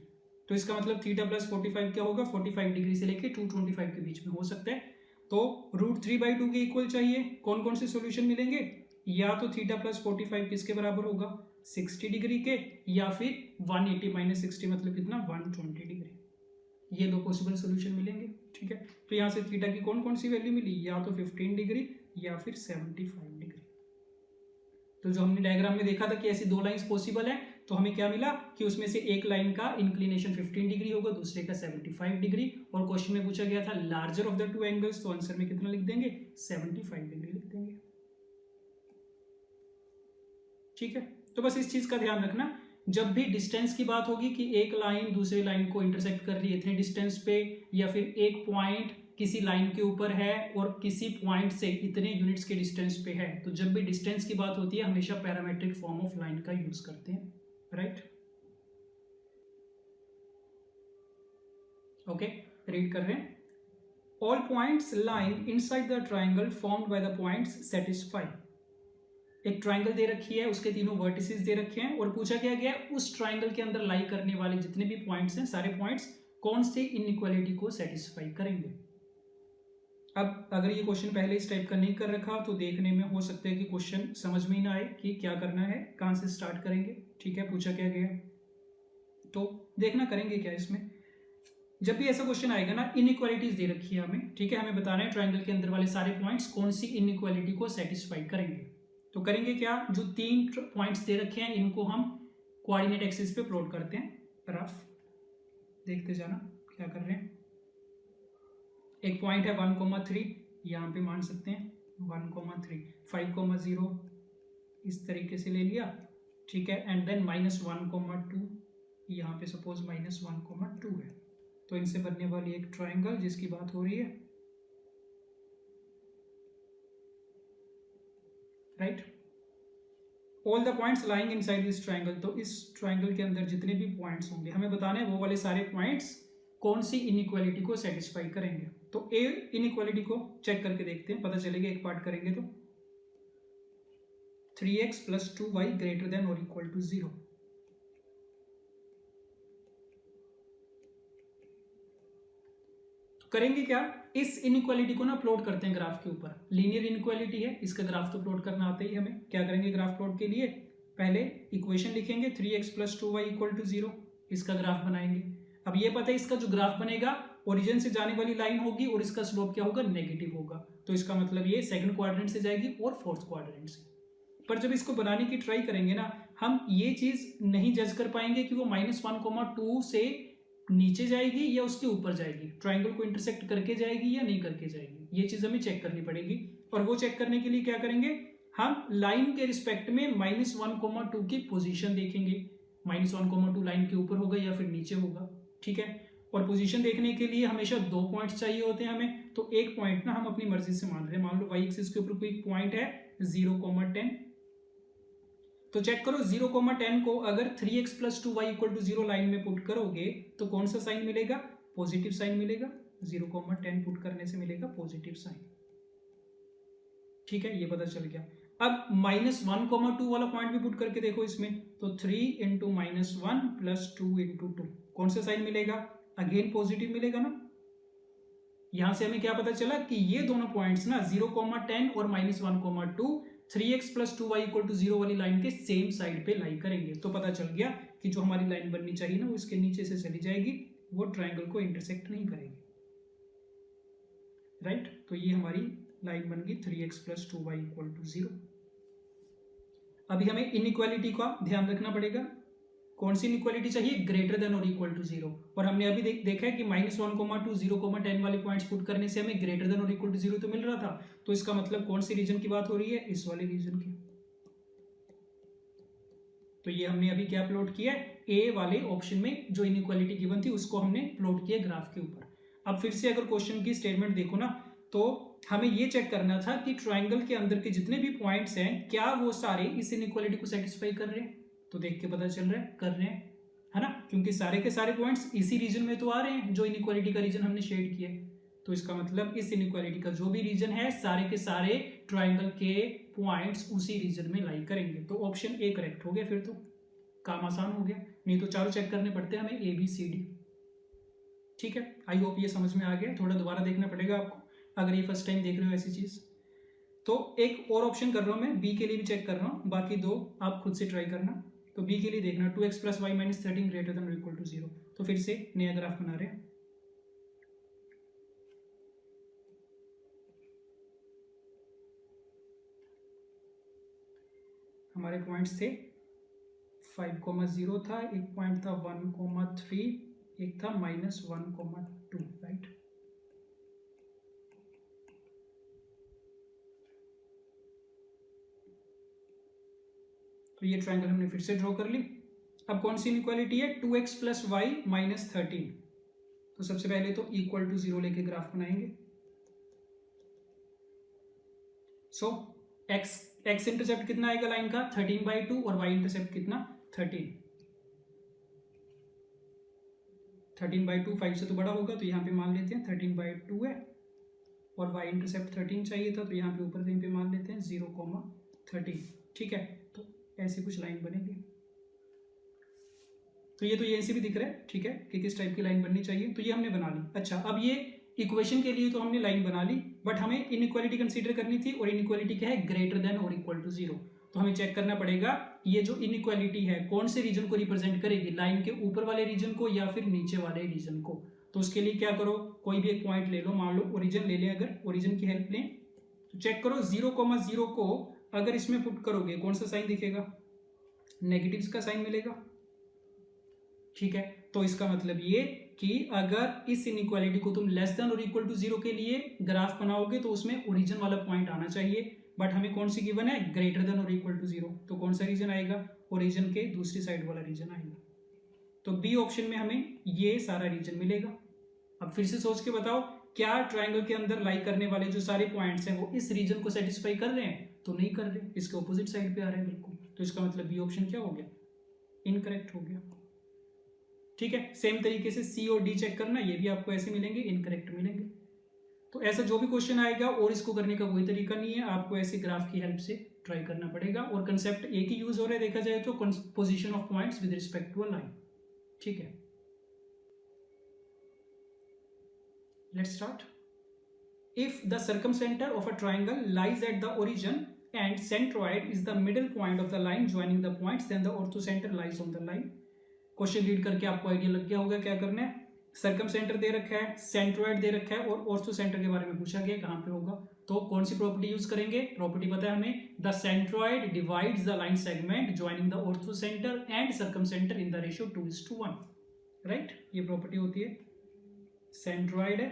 तो इसका मतलब थीटा प्लस 45 क्या होगा, 45 डिग्री से लेके 225 के बीच में हो सकता है। तो √3/2 के इक्वल चाहिए। कौन कौन से सोल्यूशन मिलेंगे, या तो थीटा प्लस 45 किसके बराबर होगा, 60 डिग्री के, या फिर 180 माइनस 60 मतलब कितना, 120 डिग्री। ये दो पॉसिबल सोल्यूशन मिलेंगे। ठीक है, तो यहाँ से थीटा की कौन कौन सी वैल्यू मिली, या तो 15 डिग्री या फिर 75 डिग्री। तो जो हमने डायग्राम में देखा था कि ऐसी दो लाइंस पॉसिबल है, तो हमें क्या मिला कि उसमें से एक लाइन का इंक्लिनेशन 15 डिग्री होगा, दूसरे का 75 डिग्री। और क्वेश्चन में पूछा गया था larger of the two angles, तो आंसर में कितना लिख देंगे, 75 डिग्री लिख देंगे। ठीक है, तो बस इस चीज का ध्यान रखना, जब भी डिस्टेंस की बात होगी कि एक लाइन दूसरे लाइन को इंटरसेक्ट कर रही है इतने डिस्टेंस पे, या फिर एक पॉइंट किसी लाइन के ऊपर है और किसी पॉइंट से इतने यूनिट्स के डिस्टेंस पे है, तो जब भी डिस्टेंस की बात होती है हमेशा पैरामेट्रिक फॉर्म ऑफ लाइन का यूज करते हैं, राइट। ओके, रीड कर रहे हैं, all points lying inside the triangle formed by the points satisfy. एक ट्राइंगल दे रखी है, उसके तीनों वर्टिसेस दे रखे हैं और पूछा क्या गया है, उस ट्राइंगल के अंदर लाई करने वाले जितने भी पॉइंट्स हैं, सारे पॉइंट्स कौन से इनइक्वालिटी को सेटिस्फाई करेंगे। अब अगर ये क्वेश्चन पहले इस टाइप का नहीं कर रखा तो देखने में हो सकता है कि क्वेश्चन समझ में ही ना आए कि क्या करना है, कहाँ से स्टार्ट करेंगे। ठीक है, पूछा क्या गया तो देखना करेंगे क्या इसमें। जब भी ऐसा क्वेश्चन आएगा ना, इनइक्वालिटीज दे रखी है हमें, ठीक है, हमें बताना है ट्राइंगल के अंदर वाले सारे पॉइंट्स कौन सी इनइक्वालिटी को सेटिस्फाई करेंगे। तो करेंगे क्या, जो तीन पॉइंट्स दे रखे हैं इनको हम कोऑर्डिनेट एक्सिस पे प्लॉट करते हैं। रफ देखते जाना क्या कर रहे हैं। एक पॉइंट है 1,3, यहाँ पे मान सकते हैं 1,3, 5,0 इस तरीके से ले लिया। ठीक है, एंड देन -1,2, यहाँ पे सपोज -1,2 है। तो इनसे बनने वाली एक ट्राइंगल जिसकी बात हो रही है, right. All the points lying inside this triangle, तो इस ट्राइंगल के अंदर जितने भी पॉइंट्स होंगे हमें बताना है वो वाले सारे पॉइंट्स कौन सी इनइक्वालिटी को सेटिस्फाई करेंगे। तो ए इनइक्वालिटी को चेक करके देखते हैं, पता चलेगा। एक पार्ट करेंगे तो 3x + 2y ≥ 0। करेंगे क्या, इस इनइक्वालिटी को ना प्लॉट करते हैं ग्राफ के ऊपर। लीनियर इनइक्वालिटी है, इसका ग्राफ तो प्लॉट करना आता ही हमें। क्या करेंगे ग्राफ प्लॉट के लिए, पहले इक्वेशन लिखेंगे 3x + 2y = 0, इसका ग्राफ बनाएंगे। अब ये पता है इसका जो ग्राफ बनेगा ओरिजिन से जाने वाली लाइन होगी और इसका स्लोप क्या होगा, नेगेटिव होगा। तो इसका मतलब ये सेकंड क्वाड्रेंट से जाएगी और फोर्थ क्वाड्रेंट से। पर जब इसको बनाने की ट्राई करेंगे ना, हम ये चीज नहीं जज कर पाएंगे कि वो -1,2 से नीचे जाएगी या उसके ऊपर जाएगी, ट्राइंगल को इंटरसेक्ट करके जाएगी या नहीं करके जाएगी, ये चीज हमें चेक करनी पड़ेगी। और वो चेक करने के लिए क्या करेंगे, हम लाइन के रिस्पेक्ट में -1,2 की पोजीशन देखेंगे। -1,2 लाइन के ऊपर होगा या फिर नीचे होगा। ठीक है, और पोजीशन देखने के लिए हमेशा दो पॉइंट्स चाहिए होते हैं हमें। तो एक पॉइंट ना हम अपनी मर्जी से मान रहे हैं, मान लो y एक्सिस के ऊपर कोई पॉइंट है 0,10। तो चेक करो 0,10 को अगर 3x + 2y = 0 लाइन में पुट करोगे तो कौन सा साइन मिलेगा, पॉजिटिव साइन मिलेगा। 0,10 पुट करने से मिलेगा पॉजिटिव साइन। ठीक है, ये पता चल गया। अब -1,2 वाला पॉइंट भी पुट करके देखो इसमें, तो 3 × -1 + 2 × 2 कौन सा साइन मिलेगा, अगेन पॉजिटिव मिलेगा ना। यहां से हमें क्या पता चला कि ये दोनों पॉइंट्स ना 0,10 और -1,2 3x + 2y = 0 वाली लाइन के सेम साइड पे लाई करेंगे। तो पता चल गया कि जो हमारी लाइन बननी चाहिए ना वो इसके नीचे से चली जाएगी, वो ट्राइंगल को इंटरसेक्ट नहीं करेगी, राइट। तो ये हमारी लाइन बन गई 3x + 2y = 0। अभी हमें इनइक्वालिटी का ध्यान रखना पड़ेगा। कौन सी इनइक्वालिटी चाहिए? ग्रेटर देन और इक्वल टू 0। और हमने अभी देखा है कि -1, 2, 0, 10 वाले पॉइंट्स पुट करने से हमें ग्रेटर देन और इक्वल टू 0 तो मिल रहा था। तो इसका मतलब कौन सी रीजन की बात हो रही है? इस वाले रीजन की। तो ये हमने अभी क्या प्लॉट किया है? ए वाले ऑप्शन में जो इनइक्वालिटी गिवन थी उसको हमने प्लॉट किया ग्राफ के ऊपर। अब फिर से अगर क्वेश्चन की स्टेटमेंट देखो ना, तो हमें ये चेक करना था कि ट्राइंगल के अंदर के जितने भी पॉइंट्स हैं क्या वो सारे इस इनइक्वालिटी को सेटिस्फाई कर रहे हैं। तो देख के पता चल रहा है कर रहे हैं, है ना, क्योंकि सारे के सारे पॉइंट्स इसी रीजन में तो आ रहे हैं जो इनइक्वालिटी का रीजन हमने शेड किया है। तो इसका मतलब इस इनइक्वालिटी का जो भी रीजन है सारे के सारे ट्राइंगल के पॉइंट्स उसी रीजन में लाई करेंगे। तो ऑप्शन ए करेक्ट हो गया, फिर तो काम आसान हो गया। नहीं तो चारों चेक करने पड़ते हैं हमें ABCD। ठीक है, आई होप ये समझ में आ गया। थोड़ा दोबारा देखना पड़ेगा आपको अगर ये फर्स्ट टाइम देख रहे हो ऐसी चीज। तो एक और ऑप्शन कर रहा हूं मैं, बी के लिए भी चेक कर रहा हूं, बाकी दो आप खुद से ट्राई करना। तो बी के लिए देखना 2x + y - 13 ग्रेटर देन और इक्वल टू 0। तो फिर से नया ग्राफ बना रहे हैं। हमारे पॉइंट्स थे 5,0 था, एक पॉइंट था 1,3, एक था -1,2, राइट। तो ये ट्रायंगल हमने फिर से ड्रॉ कर ली। अब कौन सी इनइक्वालिटी है? 2x + y - 13। तो सबसे पहले तो इक्वल टू 0 लेके ग्राफ बनाएंगे। सो x इंटरसेप्ट कितना आएगा लाइन का? 13/2 और y इंटरसेप्ट कितना? 13। 13/2 5 से तो बड़ा होगा, तो यहाँ पे मान लेते हैं 13/2 है, और y इंटरसेप्ट 13 चाहिए था, तो यहाँ पे ऊपर कहीं पे मान लेते हैं 0,13। ठीक है, तो ऐसी कुछ लाइन बनेगी। तो ये ऐसे भी दिख रहा है, ठीक है, कि किस टाइप की लाइन बननी चाहिए। तो ये हमने बना ली। अच्छा, अब ये इक्वेशन के लिए तो हमने लाइन बना ली, बट हमें इनइक्वालिटी कंसीडर करनी थी, और इनइक्वालिटी क्या है? ग्रेटर देन और इक्वल टू 0। तो हमें चेक करना पड़ेगा ये जो इनइक्वालिटी है कौन से रीजन को रिप्रेजेंट करेगी, लाइन के ऊपर वाले रीजन को या फिर नीचे वाले रीजन को। तो उसके लिए क्या करो, कोई भी एक पॉइंट ले लो, मान लो ओरिजिन ले लें, अगर ओरिजिन की हेल्प लें तो चेक करो 0,0 को अगर इसमें पुट करोगे कौन सा साइन दिखेगा? नेगेटिव का साइन मिलेगा। ठीक है, तो इसका मतलब ये कि अगर इस इनइक्वालिटी को तुम लेस देन और इक्वल टू 0 के लिए ग्राफ बनाओगे तो उसमें ओरिजिन वाला पॉइंट आना चाहिए, बट हमें कौन सी गिवन है? ग्रेटर देन और इक्वल टू 0। तो कौन सा रीजन आएगा? ओरिजिन के दूसरी साइड वाला रीजन आएगा। तो बी ऑप्शन में हमें ये सारा रीजन मिलेगा। अब फिर से सोच के बताओ, क्या ट्राइंगल के अंदर लाई करने वाले जो सारे पॉइंट्स हैं वो इस रीजन को सेटिस्फाई कर रहे हैं? तो नहीं कर रहे, इसके ऑपोजिट साइड पे आ रहे हैं बिल्कुल। तो इसका मतलब बी ऑप्शन क्या हो गया? इनकरेक्ट हो गया। ठीक है, सेम तरीके से सी और डी चेक करना, ये भी आपको ऐसे मिलेंगे, इनकरेक्ट मिलेंगे। तो ऐसा जो भी क्वेश्चन आएगा और इसको करने का कोई तरीका नहीं है, आपको ऐसे ग्राफ की हेल्प से ट्राई करना पड़ेगा। और कंसेप्ट एक ही यूज हो रहा है देखा जाए तो, position of points with respect to a line. ठीक है, let's start. If the circumcentre of a triangle lies at the origin and centroid is the middle point of the line joining the points, then the orthocenter lies on the line। Question read करके आपको idea लग गया होगा क्या करना है। Circum centre दे रखा है, सेंट्रोइड दे रखा है, और ऑर्थो सेंटर के बारे में पूछा गया कहाँ पे होगा। तो कौन सी प्रॉपर्टी यूज करेंगे? प्रॉपर्टी पता है हमें, the centroid divides the line segment joining the ortho centre and circum centre in the ratio 2:1। Right, ये प्रॉपर्टी होती है। सेंट्रोइड है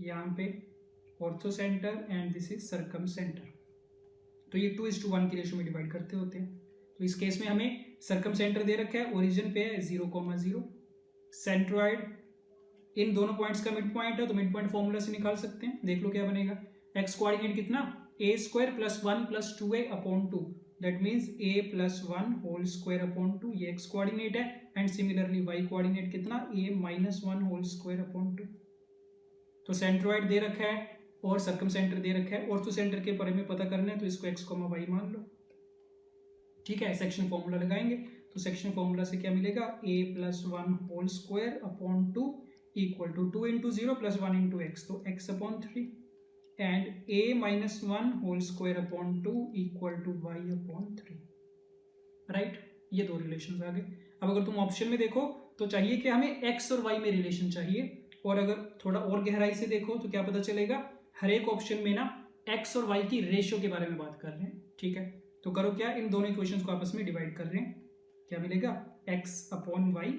यहाँ पे, ortho centre, and this is circum centre. तो ये 2:1 की रेशियो में डिवाइड करते होते हैं। तो इस केस में हमें सर्कम सेंटर दे रखा है, ओरिजिन पे है 0,0, सेंट्रोइड इन दोनों पॉइंट्स का मिड पॉइंट है, तो मिड पॉइंट फॉर्मूला से निकाल सकते हैं। देख लो क्या बनेगा। एक्स कोऑर्डिनेट कितना? a² + 1 + 2a/2, that means a + 1 whole square upon 2, ये एक्स कोऑर्डिनेट है। एंड सिमिलरली y कोऑर्डिनेट कितना? a - 1 whole square upon 2। तो सेंट्रोइड दे रखा है और सर्कम सेंटर दे रखा है। ऑर्थो सेंटर के बारे में पता करना है तो इसको x, y मान लो। ठीक है, सेक्शन फॉर्मूला लगाएंगे। तो सेक्शन फॉर्मूला से क्या मिलेगा? a + 1 whole square upon 2 equal to 2 × 0 + 1 × x, तो x/3, and a - 1 whole square upon 2 equal to y/3। Right, ये दो रिलेशन आ गए। अब अगर तुम ऑप्शन में देखो तो चाहिए कि हमें x और y में रिलेशन चाहिए, और अगर थोड़ा और गहराई से देखो तो क्या पता चलेगा, हर एक ऑप्शन में ना एक्स और वाई की रेशियो के बारे में बात कर रहे हैं, ठीक है। तो करो क्या, इन दोनों इक्वेशंस को आपस में डिवाइड कर रहे हैं, क्या मिलेगा, एक्स अपॉन वाई,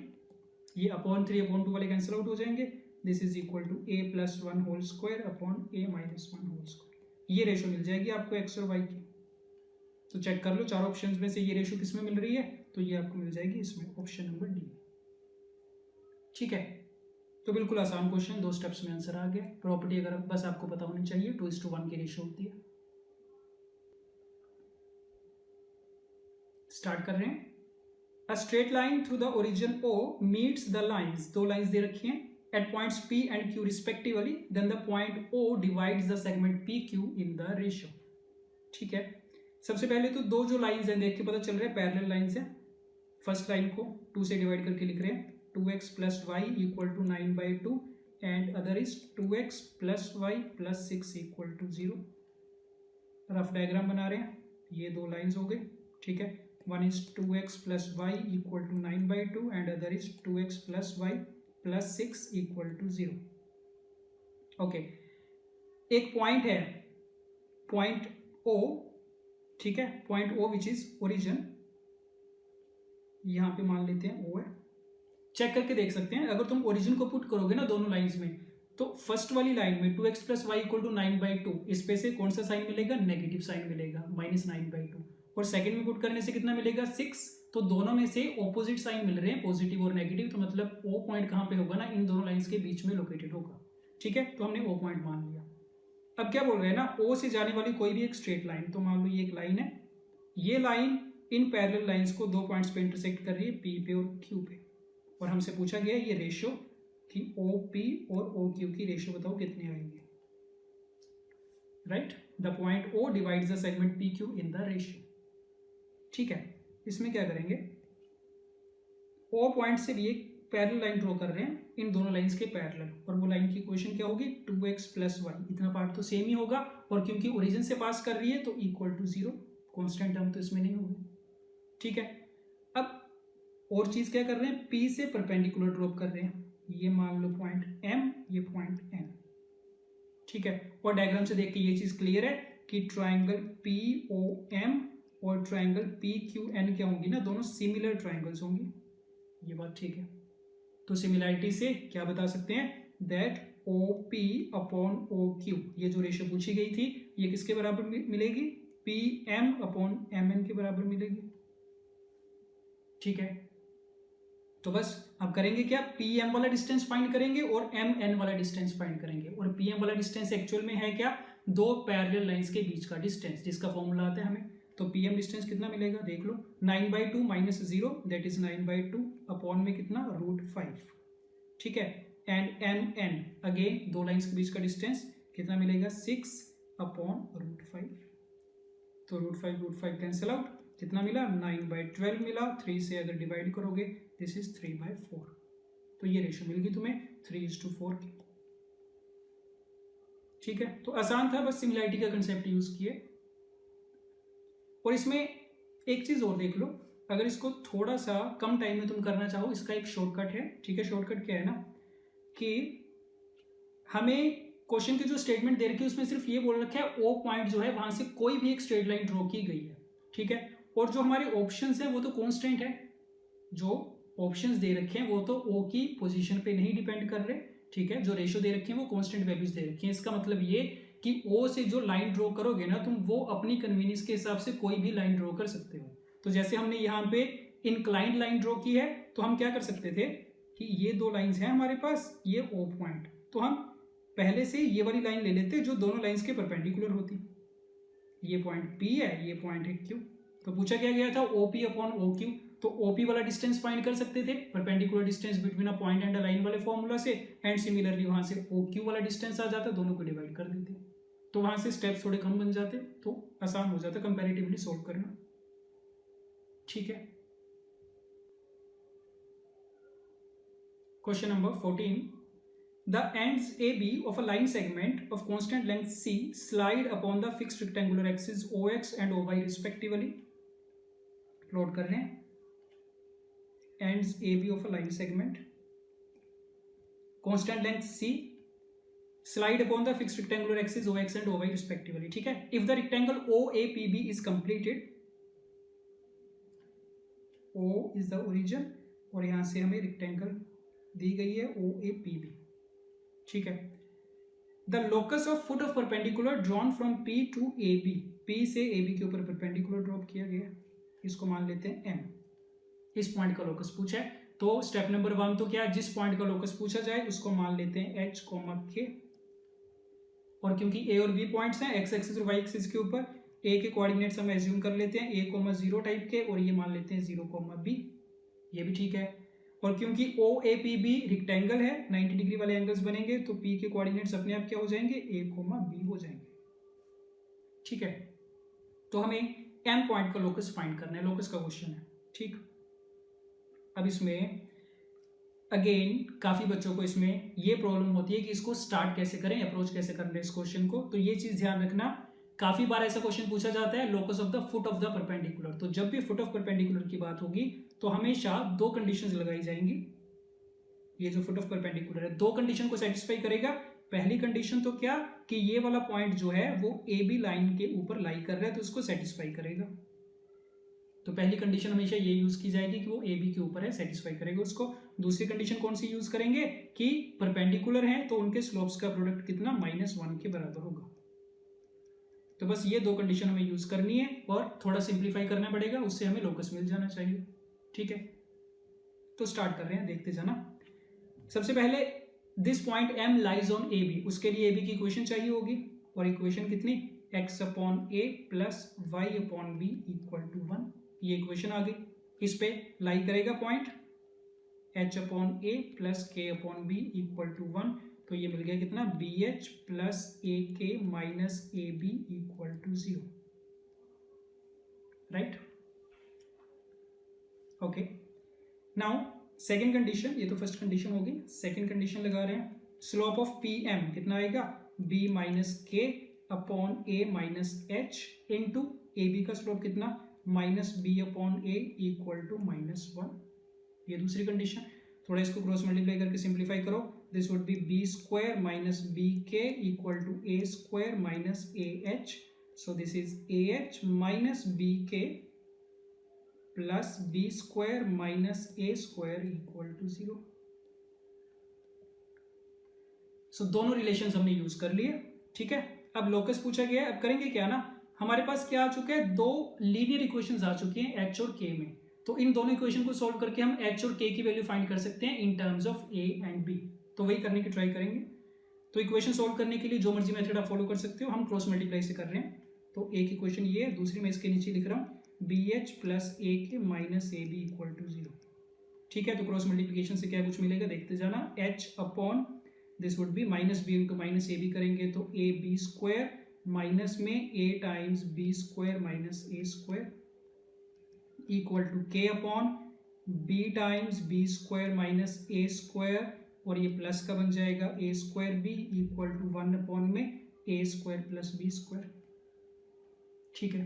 ये अपॉन 3 अपॉन 2 वाले कैंसिल आउट हो जाएंगे, this is equal to A plus 1 whole square upon A minus 1 whole square. ये रेशियो मिल जाएगी आपको एक्स और वाई की। तो चेक कर लो चार ऑप्शंस में से ये रेशियो किस में मिल रही है, तो ये आपको मिल जाएगी इसमें, ऑप्शन नंबर डी, ठीक है। तो बिल्कुल आसान क्वेश्चन, 2 स्टेप्स में आंसर आ गया। प्रॉपर्टी अगर बस आपको पता होनी चाहिए, 2:1 की रेशियो होती है। स्टार्ट कर रहे हैं। A straight line through the origin O meets the lines, 2 lines दे रखी हैं, at points P and Q respectively, then the point O divides the segment PQ in the ratio, ठीक है। सबसे पहले तो 2 जो लाइंस हैं देख के पता चल रहा है पैरेलल लाइंस हैं। फर्स्ट लाइन को 2 से डिवाइड करके लिख रहे हैं, 2x plus Y equal to 9/2 and other is 2x plus Y plus 6 equal to 0। Rough diagram बना रहे हैं, ये 2 लाइंस हो गई, ठीक है। One is 2x plus Y equal to 9/2 and other is 2x plus Y plus 6 equal to 0। Okay, एक point है, पॉइंट O, ठीक है, point O which is origin, यहां पे मान लेते हैं O है। चेक करके देख सकते हैं, अगर तुम ओरिजिन को पुट करोगे ना दोनों लाइंस में, तो फर्स्ट वाली लाइन में 2x plus Y equal to 9/2, इस पे से कौन सा साइन मिलेगा, नेगेटिव साइन मिलेगा, -9/2। और सेकंड में पुट करने से कितना मिलेगा, 6। तो दोनों में से ऑपोजिट साइन मिल रहे हैं, पॉजिटिव और नेगेटिव, तो मतलब O पॉइंट कहाँ पे होगा ना, इन दोनों लाइंस के बीच में लोकेटेड होगा, ठीक है। तो हमने O पॉइंट मान लिया। अब क्या बोल रहे हैं ना, O से जाने वाली कोई भी एक स्ट्रेट लाइन, तो मान लो ये एक लाइन है, ये लाइन इन पैरेलल लाइंस को 2 पॉइंट्स पे इंटरसेक्ट कर रही है, P पे और Q पे, और हमसे पूछा गया ये रेशियो कि OP और OQ की रेशियो बताओ कितने आएंगे, right. The point O divides the segment PQ in the ratio, ठीक है। इसमें क्या करेंगे, O पॉइंट से भी एक पैरेलल लाइन ड्रॉ कर रहे हैं इन दोनों लाइंस के पैरेलल, और वो लाइन की इक्वेशन क्या होगी, 2x प्लस वाई, इतना पार्ट तो सेम ही होगा, और क्योंकि ओरिजिन से पास कर रही है तो इक्वल टू 0, कॉन्स्टेंट टर्म तो इसमें नहीं होगी, ठीक है। अब और चीज क्या कर रहे हैं, P से परपेंडिकुलर ड्रॉप कर रहे हैं, ये मान लो पॉइंट M, ये पॉइंट N, ठीक है। और डायग्राम से देख के ये चीज क्लियर है कि ट्राइंगल POM और ट्राइंगल PQN क्या होंगी ना, दोनों सिमिलर ट्राइंगल्स होंगी, ये बात ठीक है। तो सिमिलैरिटी से क्या बता सकते हैं, दैट OP अपॉन OQ, ये जो रेशियो पूछी गई थी, ये किसके बराबर मिलेगी, PM अपॉन MN के बराबर मिलेगी, ठीक है। तो बस अब करेंगे क्या, PM वाला डिस्टेंस फाइंड करेंगे और MN वाला डिस्टेंस फाइंड करेंगे, और PM वाला डिस्टेंस एक्चुअल में है क्या, 2 पैरेलल लाइंस के बीच का डिस्टेंस, जिसका फॉर्मूला आता है हमें। तो PM डिस्टेंस कितना मिलेगा, देख लो, 9/2 माइनस 0 दैट इज 9/2 अपॉन में कितना, √5, ठीक है। एंड MN अगेन 2 लाइंस के बीच का डिस्टेंस कितना मिलेगा, 6 अपॉन √5। तो √5 कैंसिल आउट, कितना मिला, 9/12 मिला, 3 से अगर डिवाइड करोगे दिस इज 3/4। तो ये रेशियो मिल गई तुम्हें 3:4 की, ठीक है। तो आसान था, बस सिमिलैरिटी का कंसेप्ट यूज किए। और इसमें एक चीज और देख लो, अगर इसको थोड़ा सा कम टाइम में तुम करना चाहो, इसका एक शॉर्टकट है, ठीक है। शॉर्टकट क्या है ना, कि हमें क्वेश्चन की जो स्टेटमेंट दे रखी है उसमें सिर्फ ये बोल रखा है O पॉइंट जो है वहां से कोई भी एक स्ट्रेट लाइन ड्रॉ की गई है, ठीक है। और जो हमारे ऑप्शंस है वो तो कांस्टेंट है, जो ऑप्शंस दे रखे हैं वो तो O की पोजीशन पे नहीं डिपेंड कर रहे, ठीक है। जो रेशियो दे रखे हैं वो कांस्टेंट वैल्यूज दे रखे हैं। इसका मतलब ये कि O से जो लाइन ड्रॉ करोगे ना तुम, वो अपनी कन्वीनियंस के हिसाब से कोई भी लाइन ड्रॉ कर सकते हो। तो जैसे हमने यहाँ पे इंक्लाइंड लाइन ड्रॉ की है, तो हम क्या कर सकते थे कि ये 2 लाइंस हैं हमारे पास, ये O पॉइंट, तो हम पहले से ये वाली लाइन ले लेते जो दोनों लाइंस के परपेंडिकुलर होती, ये पॉइंट P है, ये पॉइंट है Q। तो पूछा क्या गया था, OP अपॉन OQ, तो OP वाला डिस्टेंस फाइंड कर सकते थे perpendicular distance between a point and a line वाले फॉर्मूला से, एंड सिमिलरली वहां से OQ वाला डिस्टेंस आ जाता, दोनों को डिवाइड कर देते, तो वहां से स्टेप्स थोड़े कम बन जाते, तो आसान हो जाता कंपैरेटिवली सोल्व करना, ठीक है। Question number 14, the ends AB of a line segment of constant length C slide upon the fixed rectangular axis OX and OY respectively. Plot कर रहे हैं ends AB of a line segment, constant length C slide upon the fixed rectangular axis OX and OY respectively, ठीक है। if the rectangle OAPB is completed, O is the origin और यहां से हमें rectangle दी गई है OAPB, ठीक है। the locus of foot of perpendicular drawn from P to AB, P से AB के ऊपर परपेंडिकुलर ड्रॉप किया गया, इसको मान लेते हैं M। इस पॉइंट का लोकस पूछा है, तो स्टेप नंबर 1 तो क्या है, जिस पॉइंट का लोकस पूछा जाए उसको मान लेते हैं H, K, और क्योंकि A और B पॉइंट्स हैं एक्स एक्सिस और वाई एक्सिस के ऊपर, A के कोऑर्डिनेट्स हम एज्यूम कर लेते हैं A, 0 टाइप के, और ये मान लेते हैं 0, B, ये भी ठीक है। और क्योंकि OAPB रेक्टेंगल है, 90 डिग्री वाले एंगल्स बनेंगे, तो P के कोऑर्डिनेट्स अपने आप क्या हो जाएंगे, A, B हो जाएंगे, ठीक है। तो हमें M पॉइंट का लोकस फाइंड करना है, लोकस का क्वेश्चन है, ठीक। अब इसमें अगेन काफी बच्चों को इसमें ये प्रॉब्लम होती है कि इसको स्टार्ट कैसे करें, अप्रोच कैसे करना है इस क्वेश्चन को। तो ये चीज ध्यान रखना, काफी बार ऐसा क्वेश्चन पूछा जाता है locus of the foot of the perpendicular. तो जब भी फुट ऑफ परपेंडिकुलर की बात होगी तो हमेशा दो कंडीशंस लगाई जाएंगी। ये जो फुट ऑफ परपेंडिकुलर है दो कंडीशन को सेटिस्फाई करेगा। पहली कंडीशन तो क्या कि ये वाला पॉइंट जो है वो AB लाइन के ऊपर लाई कर रहा है, तो उसको सेटिस्फाई करेगा। तो पहली कंडीशन हमेशा ये यूज की जाएगी कि वो AB के ऊपर है, सेटिस्फाई करेगा उसको। दूसरी कंडीशन कौन सी यूज करेंगे कि परपेंडिकुलर है तो उनके स्लोप्स का प्रोडक्ट कितना, -1 के बराबर होगा। तो बस ये दो कंडीशन हमें यूज करनी है और थोड़ा सिंप्लीफाई करना पड़ेगा, उससे हमें लोकस मिल जाना चाहिए, ठीक है। तो स्टार्ट कर रहे हैं, देखते जाना। सबसे पहले this point M lies on AB, उसके लिए AB की इक्वेशन चाहिए होगी, और इक्वेशन कितनी, x/a plus y/b equal to 1। ये इक्वेशन आ गई, इस पे लाई करेगा point h/a plus k/b equal to 1। तो ये मिल गया कितना, BH plus AK minus AB equal to 0, right. Okay, now second condition, ये तो फर्स्ट कंडीशन होगी, सेकेंड कंडीशन लगा रहे हैं। स्लोप ऑफ PM कितना आएगा, B minus K upon A minus H into AB का स्लोप कितना, -B/A इक्वल टू -1। ये दूसरी कंडीशन। थोड़ा इसको क्रॉस मल्टीप्लाई करके सिंप्लीफाई करो, this would be B² minus BK equal to A² minus AH। So this is AH minus BK plus B² minus A² equal to 0। So दोनों relations हमने use कर लिए, ठीक है। अब लोकस पूछा गया है, अब करेंगे क्या ना, हमारे पास क्या आ चुका है, दो लीनियर इक्वेशंस आ चुकी हैं H और K में। तो इन दोनों इक्वेशन को सॉल्व करके हम H और K की वैल्यू फाइंड कर सकते हैं in terms of A and B। तो वही करने की ट्राई करेंगे। तो इक्वेशन सॉल्व करने के लिए जो मर्जी मेथड आप फॉलो कर सकते हो, हम क्रॉस मल्टीप्लाई से कर रहे हैं। तो एक इक्वेशन ये है, दूसरी मैं इसके नीचे लिख रहा हूँ BH plus AK minus AB equal to 0, ठीक है। तो क्रॉस मल्टीप्लीकेशन से क्या कुछ मिलेगा, देखते जाना। H upon this would be -B into minus AB करेंगे तो AB² माइनस में A times B² minus A² equal to K upon B times B² minus A², और ये प्लस का बन जाएगा A²B इक्वल टू 1 अपॉन में A² प्लस B², ठीक है।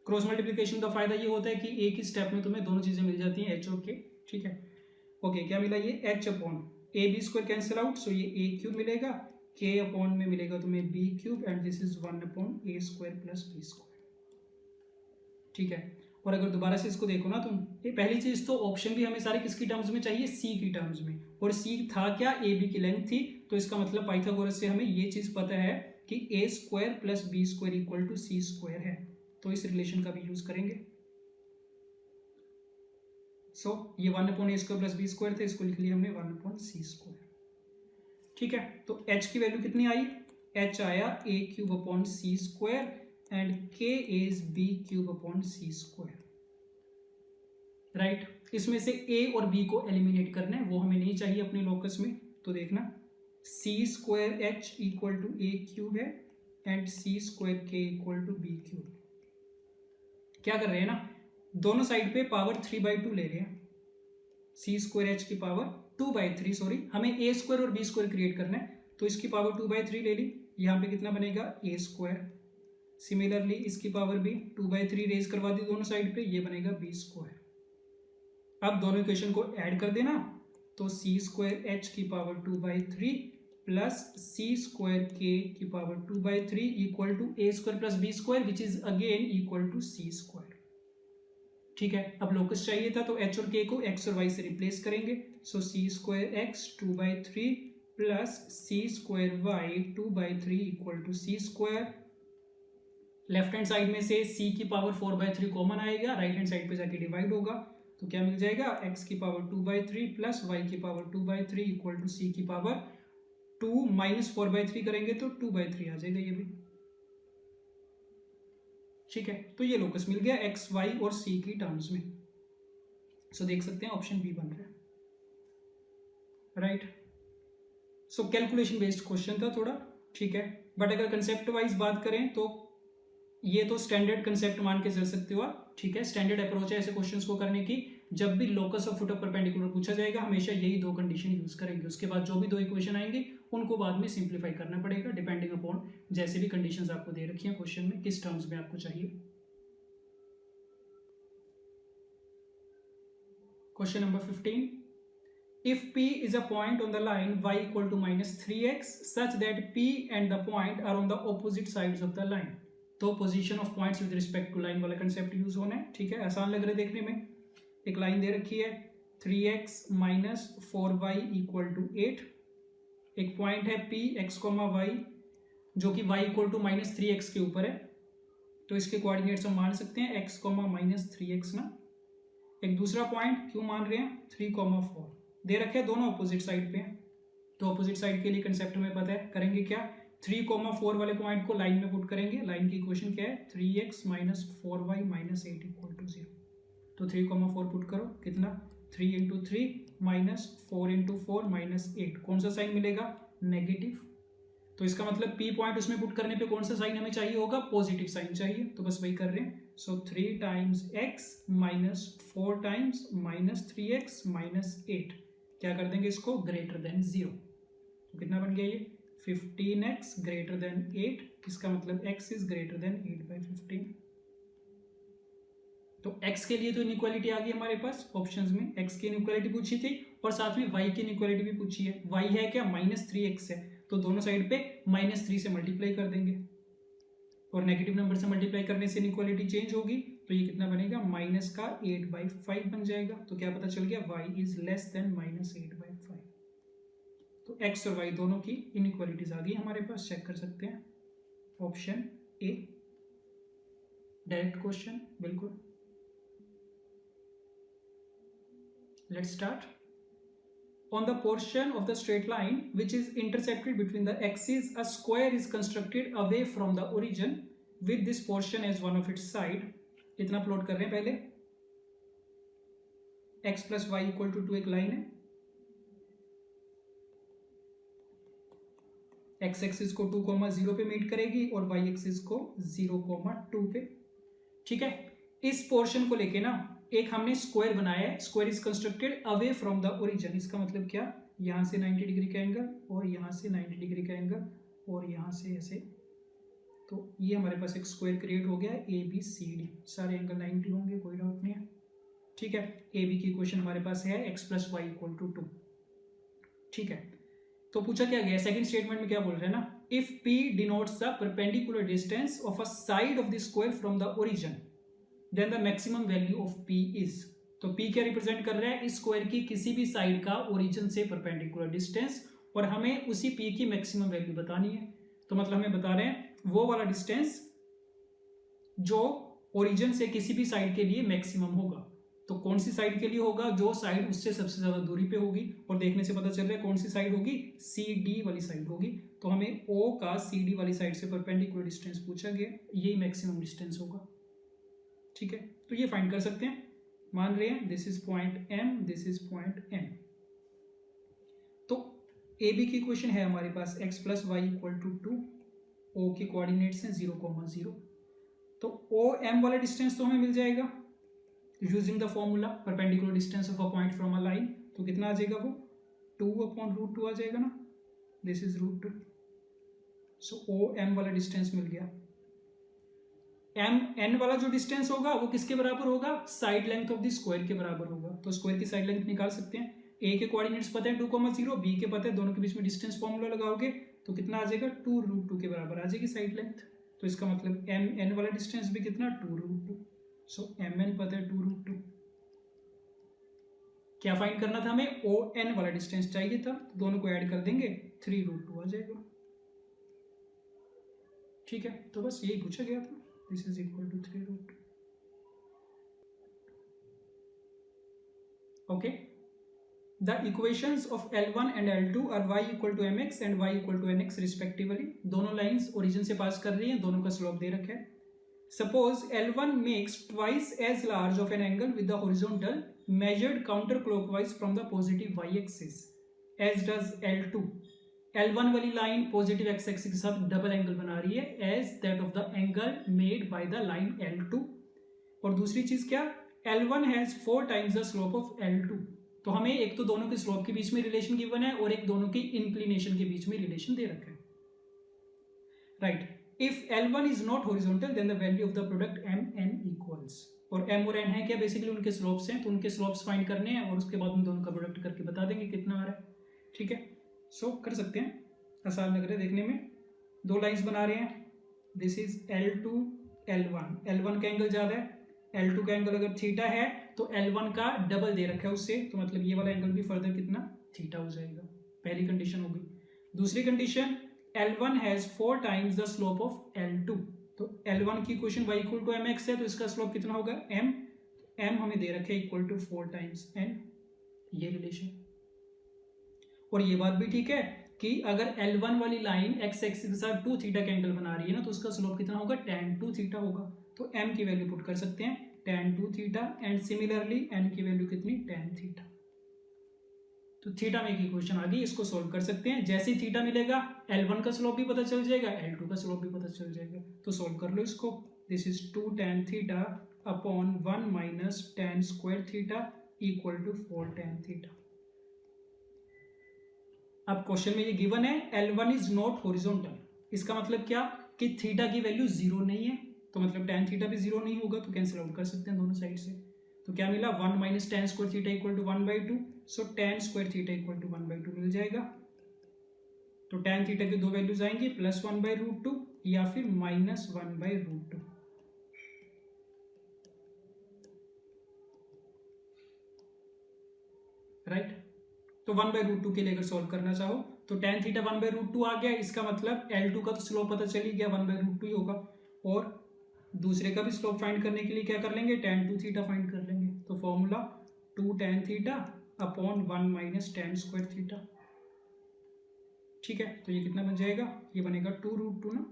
क्रॉस मल्टीप्लिकेशन का फायदा ये होता है कि एक ही स्टेप में तुम्हें दोनों चीजें मिल जाती हैं, H और K, ठीक है। ओके, क्या मिला, ये H upon AB² cancel out, so ये A³ मिलेगा, K अपॉन में मिलेगा तुम्हें B³ and this is 1 upon A² plus B², ठीक है। और अगर दोबारा से इसको देखो ना तुम, ये पहली चीज तो ऑप्शन भी हमें सारे किसकी टर्म्स में चाहिए, C की टर्म्स में, और C था क्या, AB की लेंथ थी। तो इसका मतलब पाइथागोरस से हमें ये चीज पता है कि A² plus B² equal to C² है। तो इस रिलेशन का भी यूज करेंगे। सो ये 1 अपॉन A² प्लस B² थे, इसको लिख लिया हमने 1 अपॉन C², ठीक है। तो H की वैल्यू कितनी आई, H आया A³ upon C² and K is B³ upon C², right. इसमें से A और B को एलिमिनेट करना है, वो हमें नहीं चाहिए अपने लोकस में। तो देखना C² H equal to A³ है and C² K equal to B³। क्या कर रहे हैं ना, दोनों साइड पे पावर 3/2 ले रहे हैं, C² H की पावर 2/3, सॉरी हमें A² और B² क्रिएट करना है, तो इसकी पावर 2/3 ले ली। यहाँ पे कितना बनेगा, A²। सिमिलरली इसकी पावर भी 2/3 रेज करवा दी दोनों साइड पे, ये बनेगा B²। अब दोनों इक्वेशन को ऐड कर देना, तो C² H की पावर 2/3 प्लस सी स्क्वायर के की power 2/3 equal to A square plus B square which is again equal to C square. ठीक है, अब लोकस चाहिए था तो एच और के को एक्स और वाई से रिप्लेस करेंगे। So c square x 2/3 plus c square y 2/3 equal to C square. Left hand side में से c की पावर 4/3 कॉमन आएगा, राइट हैंड साइड पे जाके डिवाइड होगा तो क्या मिल जाएगा x की पावर 2/3 प्लस y की पावर 2/3 इक्वल टू c की पावर 2 माइनस 4/3 करेंगे तो 2/3 आ जाएगा ये भी। ठीक है, तो ये लोकस मिल गया x y और c की टर्म्स में। सो देख सकते हैं ऑप्शन बी बन रहा है, right. So calculation based question था थोड़ा, ठीक है, बट अगर कंसेप्ट वाइज बात करें तो ये तो स्टैंडर्ड कंसेप्ट मान के चल सकते हो आप। ठीक है, स्टैंडर्ड अप्रोच है ऐसे क्वेश्चंस को करने की। जब भी locus of foot of perpendicular पूछा जाएगा हमेशा यही दो कंडीशन यूज करेंगे, उसके बाद जो भी दो इक्वेशन आएंगे उनको बाद में सिंप्लीफाई करना पड़ेगा डिपेंडिंग अपॉन जैसे भी कंडीशंस आपको दे रखी हैं क्वेश्चन में किस टर्म्स में आपको चाहिए। Question number 15, if P is a point on the line y equal to -3x such that P and the point are on the opposite sides of the line, तो position of points with respect to line वाला concept use होना है। ठीक है, आसान लग रहा है देखने में। एक लाइन दे रखी है 3x - 4y इक्वल टू 8, एक पॉइंट है P x, y जो कि y इक्वल टू -3x के ऊपर है, तो इसके कोऑर्डिनेट्स हम मान सकते हैं x, -3x ना। एक दूसरा पॉइंट क्यों मान रहे हैं 3, 4 दे रखे हैं, दोनों अपोजिट साइड पे हैं, तो अपोजिट साइड के लिए कंसेप्ट हमें पता है, करेंगे क्या 3, 4 वाले पॉइंट को लाइन में पुट करेंगे। लाइन की इक्वेशन क्या है 3x - 4y - 8 इक्वल टू 0, तो 3, 4 पुट करो, कितना 3 × 3 -4 × 4 -8, कौन सा साइन मिलेगा नेगेटिव। तो इसका मतलब P पॉइंट उसमें पुट करने पे कौन सा साइन हमें चाहिए होगा पॉजिटिव साइन चाहिए, तो बस वही कर रहे हैं। सो 3 टाइम्स x - 4 टाइम्स -3x - 8 क्या कर देंगे इसको ग्रेटर देन 0, तो कितना बन गया ये 15x ग्रेटर देन 8, इसका मतलब x इज ग्रेटर देन 8/15। तो x के लिए तो इनइक्वालिटी आ गई हमारे पास ऑप्शंस में, x की इनइक्वालिटी पूछी थी और साथ में y की इनइक्वालिटी भी पूछी है। y है क्या -3x है, तो दोनों साइड पे -3 से मल्टीप्लाई कर देंगे और नेगेटिव नंबर से मल्टीप्लाई करने से इनइक्वालिटी चेंज होगी, तो ये कितना बनेगा -8/5 बन जाएगा। तो क्या पता चल गया y इज लेस देन -8/5। तो x और y दोनों की इनइक्वालिटीज आ गई हमारे पास, चेक कर सकते हैं ऑप्शन ए, डायरेक्ट क्वेश्चन बिल्कुल। Let's start. On the portion of the straight line which is intercepted between the axes, a square is constructed away from the origin with this portion as one of its side। इतना plot कर रहे हैं पहले, x + y = 2 एक line है, x axis को 2, 0 पे meet करेगी और y एक्सिस को 0, 2 पे। ठीक है, इस पोर्शन को लेके ना एक हमने स्क्वायर बनाया है, square is constructed away from the origin. इसका मतलब क्या, यहां से 90 डिग्री का एंगल और यहां से 90 डिग्री का एंगल और यहां से ऐसे, तो ये हमारे पास एक स्क्वायर क्रिएट हो गया ABCD, सारे एंगल 90 होंगे, कोई डाउट नहीं है। ठीक है, AB की इक्वेशन हमारे पास है x + y = 2। ठीक है, तो पूछा क्या गया सेकंड स्टेटमेंट में, क्या बोल रहे हैं ना, if P denotes the perpendicular distance of a side of the square from the origin then the maximum value of P is. तो P क्या रिप्रेजेंट कर रहा है, इस स्क्वायर की किसी भी साइड का ओरिजिन से परपेंडिकुलर डिस्टेंस, और हमें उसी P की मैक्सिमम वैल्यू बतानी है। तो मतलब हमें बता रहे हैं वो वाला डिस्टेंस जो ओरिजिन से किसी भी साइड के लिए मैक्सिमम होगा। तो कौन सी साइड के लिए होगा, जो साइड उससे सबसे ज्यादा दूरी पे होगी, और देखने से पता चल रहा है कौन सी साइड होगी CD वाली साइड होगी। तो हमें O का CD वाली साइड से परपेंडिकुलर डिस्टेंस पूछा गया, यही मैक्सिमम डिस्टेंस होगा। ठीक है, तो ये फाइंड कर सकते हैं, मान रहे हैं this is point M, this is point N। तो AB की इक्वेशन है हमारे पास x + y = 2, O के कोऑर्डिनेट्स हैं 0, 0, तो OM वाला डिस्टेंस तो हमें मिल जाएगा using the formula perpendicular distance of a point from a line. तो कितना आ जाएगा वो 2/√2 आ जाएगा ना, दिस इज √2। सो OM वाला डिस्टेंस मिल गया। MN वाला जो डिस्टेंस होगा वो किसके बराबर होगा, side length of the square के बराबर होगा। तो स्क्वायर की साइड लेंथ निकाल सकते हैं, ए के कोऑर्डिनेट्स पता है 2,0, बी के पता है, दोनों के बीच में डिस्टेंस फॉर्मूला लगाओगे तो कितना आ जाएगा 2√2 के बराबर आ जाएगी साइड लेंथ। तो इसका मतलब एम एन वाला डिस्टेंस भी कितना 2√2। सो एम एन पता है 2√2। क्या फाइंड करना था हमें, ओ एन वाला डिस्टेंस चाहिए था, तो दोनों को ऐड कर देंगे 3√2 आ जाएगा। ठीक है, तो बस यही पूछा गया था, this is equal to 3√2। Okay, the equations of L1 and L2 are y equal to mx and y equal to nx respectively. दोनों लाइंस ओरिजिन से पास कर रही हैं, दोनों का स्लोप दे रखा है। Suppose L1 makes twice as large of an angle with the horizontal measured counterclockwise from the positive y axis as does L2। L1 वाली लाइन पॉजिटिव x एक्सिस के साथ डबल एंगल बना रही है as that of the angle made by the line L2। और दूसरी चीज क्या, L1 has 4 times the slope of L2। तो हमें एक तो दोनों के स्लोप के बीच में रिलेशन गिवन है और एक दोनों की इंक्लिनेशन के बीच में रिलेशन दे रखा है। Right, if L1 is not horizontal then the value of the product MN equals, और M और N है क्या, बेसिकली उनके स्लोप्स हैं, तो उनके स्लोप्स फाइंड करने हैं और उसके बाद उन दोनों का प्रोडक्ट करके बता देंगे कितना आ रहा है। ठीक है, सो कर सकते हैं, आसान लग रहा है देखने में। दो लाइंस बना रहे हैं, this is L2 L1, L1 का एंगल ज्यादा है, L2 का एंगल अगर थीटा है तो L1 का डबल दे रखा है उससे, तो मतलब ये वाला एंगल भी फर्दर कितना थीटा हो जाएगा। पहली कंडीशन होगी। दूसरी condition, L1 has 4 times the slope of L2। तो L1 की equation y equal to mx है, तो इसका स्लोप कितना होगा m, m हमें दे रखे इक्वल टू 4 टाइम्स n, ये रिलेशन। और ये बात भी ठीक है कि अगर L1 वाली लाइन x एक्सिस के साथ 2 थीटा का एंगल बना रही है ना, तो उसका स्लोप कितना होगा tan 2 थीटा होगा। तो m की वैल्यू पुट कर सकते हैं tan 2 theta, and similarly n की वैल्यू कितनी tan थीटा। तो थीटा में एक इक्वेशन आ गई, इसको सोल्व कर सकते हैं। जैसे ही थीटा मिलेगा L1 का स्लोप भी पता चल जाएगा, L2 का स्लोप भी पता चल जाएगा, तो सोल्व कर लो इसको। This is 2 tan theta upon 1 minus tan square theta equal to 4 tan theta. अब क्वेश्चन में ये गिवन है L1 इज नॉट हॉरिजॉन्टल, इसका मतलब क्या कि थीटा की वैल्यू 0 नहीं है, तो मतलब tan थीटा भी 0 नहीं होगा, तो कैंसिल आउट कर सकते हैं दोनों साइड से। तो क्या मिला, 1 minus tan square theta equal to 1/2, so tan square theta equal to 1/2 मिल जाएगा। तो tan थीटा की दो वैल्यूज आएंगी, प्लस 1/√2 या फिर माइनस 1/√2। राइट, तो 1/√2 के लिए अगर सॉल्व करना चाहो तो tan थीटा 1/√2 आ गया, इसका मतलब L2 का तो स्लोप पता चल ही गया 1/√2 ही होगा, और दूसरे का भी स्लोप फाइंड करने के लिए क्या कर लेंगे, tan 2 थीटा फाइंड कर लेंगे। तो formula 2 tan theta upon 1 minus tan square theta. ठीक है, तो ये कितना बन जाएगा, ये बनेगा 2√2 ना।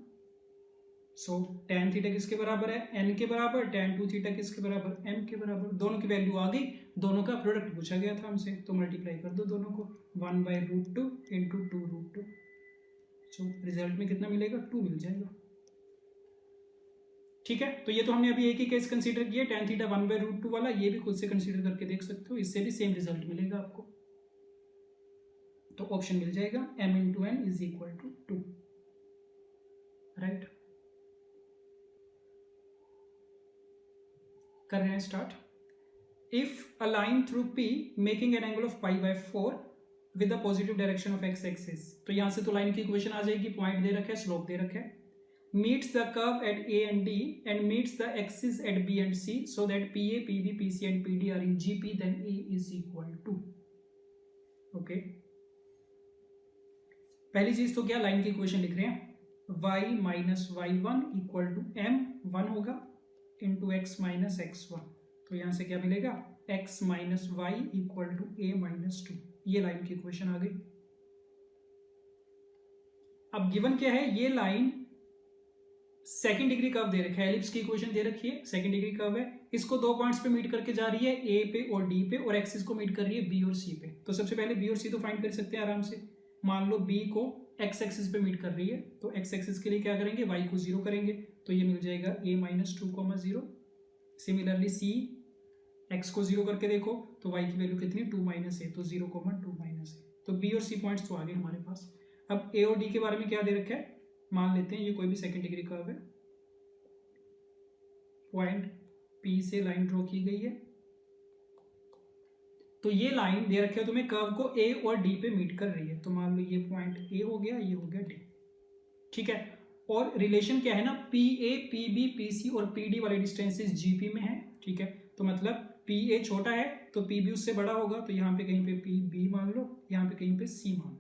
सो tan थीटा किसके बराबर है, n के बराबर, tan 2 थीटा किसके बराबर, m के बराबर। दोनों की वैल्यू आ गई, दोनों का प्रोडक्ट पूछा गया था हमसे, तो मल्टीप्लाई कर दो दोनों को, 1/√2 इंटू 2√2। सो रिजल्ट में कितना मिलेगा, 2 मिल जाएगा। ठीक है, तो ये तो हमने अभी एक ही केस कंसीडर किया, tan थीटा 1/√2 वाला, ये भी खुद से कंसीडर करके देख सकते हो, इससे भी सेम रिजल्ट मिलेगा आपको। तो ऑप्शन मिल जाएगा m into n is equal to 2। Right, कर रहे हैं start. If a line through P making an angle of π/4 with the positive direction of x axis, तो यहां से तो लाइन की इक्वेशन आ जाएगी, पॉइंट दे रखा है, स्लोप दे रखा है, meets the curve at A and D and meets the axis at B and C so that PA, PB, PC and PD are in GP, then A is equal to, okay। पहली चीज तो क्या, line की equation लिख रहे हैं, y minus y1 equal to m1 होगा into x minus x1, तो यहां से क्या मिलेगा, x minus y equal to a minus 2, ये लाइन की इक्वेशन आ गई। अब गिवन क्या है, ये लाइन सेकंड डिग्री कर्व दे रखा है, एलिप्स की इक्वेशन दे रखी है, सेकंड डिग्री कर्व है, इसको दो पॉइंट्स पे मीट करके जा रही है, ए पे और डी पे, और एक्सिस को मीट कर रही है बी और सी पे। तो सबसे पहले बी और सी तो फाइंड कर सकते हैं आराम से। मान लो बी को एक्स एक्सिस पे मीट कर रही है, तो एक्स एक्सिस के लिए क्या करेंगे, वाई को 0 करेंगे, तो ये मिल जाएगा a minus 2,0। Similarly C X को 0 करके देखो तो वाई की वैल्यू कितनी, 2 माइनस ए, तो 0,2 माइनस ए। तो बी और सी पॉइंट्स तो आ गए हमारे पास। अब ए और डी के बारे में क्या दे रखा है, मान लेते हैं ये कोई भी सेकंड डिग्री कर्व है, पॉइंट पी से लाइन ड्रॉ की गई है, तो ये लाइन दे रखे हो तुम्हें कर्व को ए और डी पे मीट कर रही है, तो मान लो ये पॉइंट ए हो गया, ये हो गया डी, ठीक है। और रिलेशन क्या है ना, P A P B P C और पी डी वाले डिस्टेंसेस जीपी में है, ठीक है। तो मतलब पी ए छोटा है तो पी बी उससे बड़ा होगा, तो यहाँ पे कहीं पे पी बी मान लो, यहाँ पे कहीं पे सी मान लो।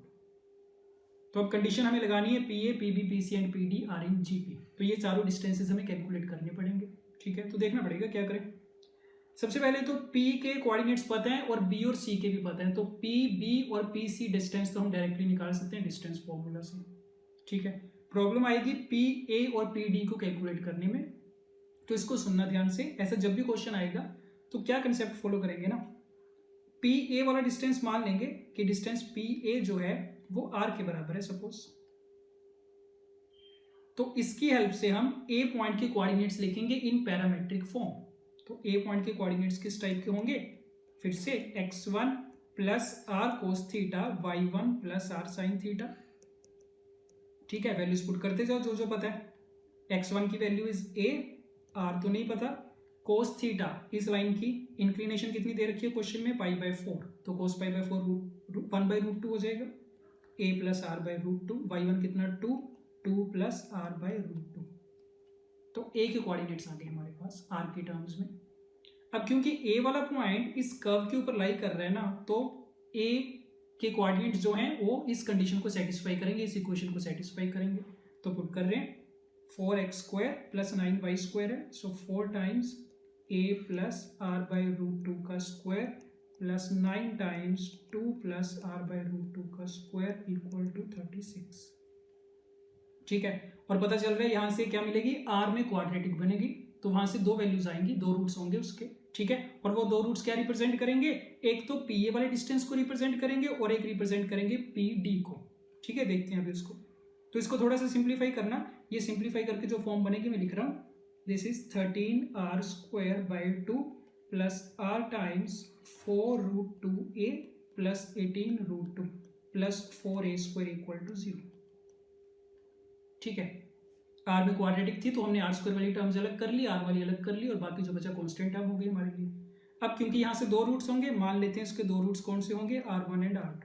तो अब कंडीशन हमें लगानी है P A P B P C and P D are in G P, तो ये चारों डिस्टेंसेस हमें कैलकुलेट करने पड़ेंगे, ठीक है। तो देखना पड़ेगा क्या करें। सबसे पहले तो P के कोऑर्डिनेट्स पता है और B और C के भी पता है, तो P, B और PC डिस्टेंस तो हम डायरेक्टली निकाल सकते हैं डिस्टेंस फॉर्मूला से, ठीक है। प्रॉब्लम आएगी P A और P D को कैलकुलेट करने में, तो इसको सुनना ध्यान से। ऐसा जब भी क्वेश्चन आएगा तो क्या कंसेप्ट फॉलो करेंगे ना, P A वाला डिस्टेंस मान लेंगे कि डिस्टेंस P A जो है वो R के बराबर है सपोज, तो इसकी हेल्प से हम A पॉइंट के कोऑर्डिनेट्स लिखेंगे इन पैरामेट्रिक फॉर्म। तो ए पॉइंट के कोऑर्डिनेट्स किस टाइप के होंगे, फिर से x1 plus r cos theta, y1 plus r sine theta, ठीक है। वैल्यूज पुट करते जाओ जो जो पता है। x1 की वैल्यू इज a, r तो नहीं पता। कोस थीटा इस लाइन की इंक्लिनेशन कितनी दे रखी है क्वेश्चन में, π/4, तो कोस π/4 1/√2 हो जाएगा, a प्लस r/√2, y1 कितना 2 प्लस r/√2, तो ए के कोऑर्डिनेट्स आ गए हमारे पास आर के टर्म्स में। अब क्योंकि ए वाला पॉइंट इस कर्व के ऊपर लाई कर रहा है ना, तो ए के कोऑर्डिनेट्स जो हैं वो इस कंडीशन को सेटिस्फाई करेंगे, इस इक्वेशन को सेटिस्फाई करेंगे। तो पुट कर रहे हैं 4x² प्लस 9y² है, सो 4 टाइम्स a प्लस r/√2 का square plus 9 times 2 plus r/√2 का स्क्वायर इक्वल टू 36, ठीक है। और पता चल रहा है यहाँ से क्या मिलेगी, आर में क्वाड्रेटिक बनेगी, तो वहां से 2 वैल्यूज आएंगी, 2 रूट्स होंगे उसके, ठीक है। और वो 2 रूट्स क्या रिप्रेजेंट करेंगे, एक तो पी ए वाले डिस्टेंस को रिप्रेजेंट करेंगे और एक रिप्रेजेंट करेंगे पी डी को, ठीक है। देखते हैं अभी उसको, तो इसको थोड़ा सा सिंप्लीफाई करना। ये सिंप्लीफाई करके जो फॉर्म बनेगी मैं लिख रहा हूँ, this is 13r² plus r times 4√2a plus 18√2 plus 4a² equal to 0, ठीक है। आर में क्वाड्रेटिक थी तो हमने r² वाली टर्म्स अलग कर ली, आर वाली अलग कर ली, और बाकी जो बचा कांस्टेंट टर्म हो गई हमारे लिए। अब क्योंकि यहाँ से 2 रूट्स होंगे, मान लेते हैं इसके 2 रूट्स कौन से होंगे, r1 एंड r2,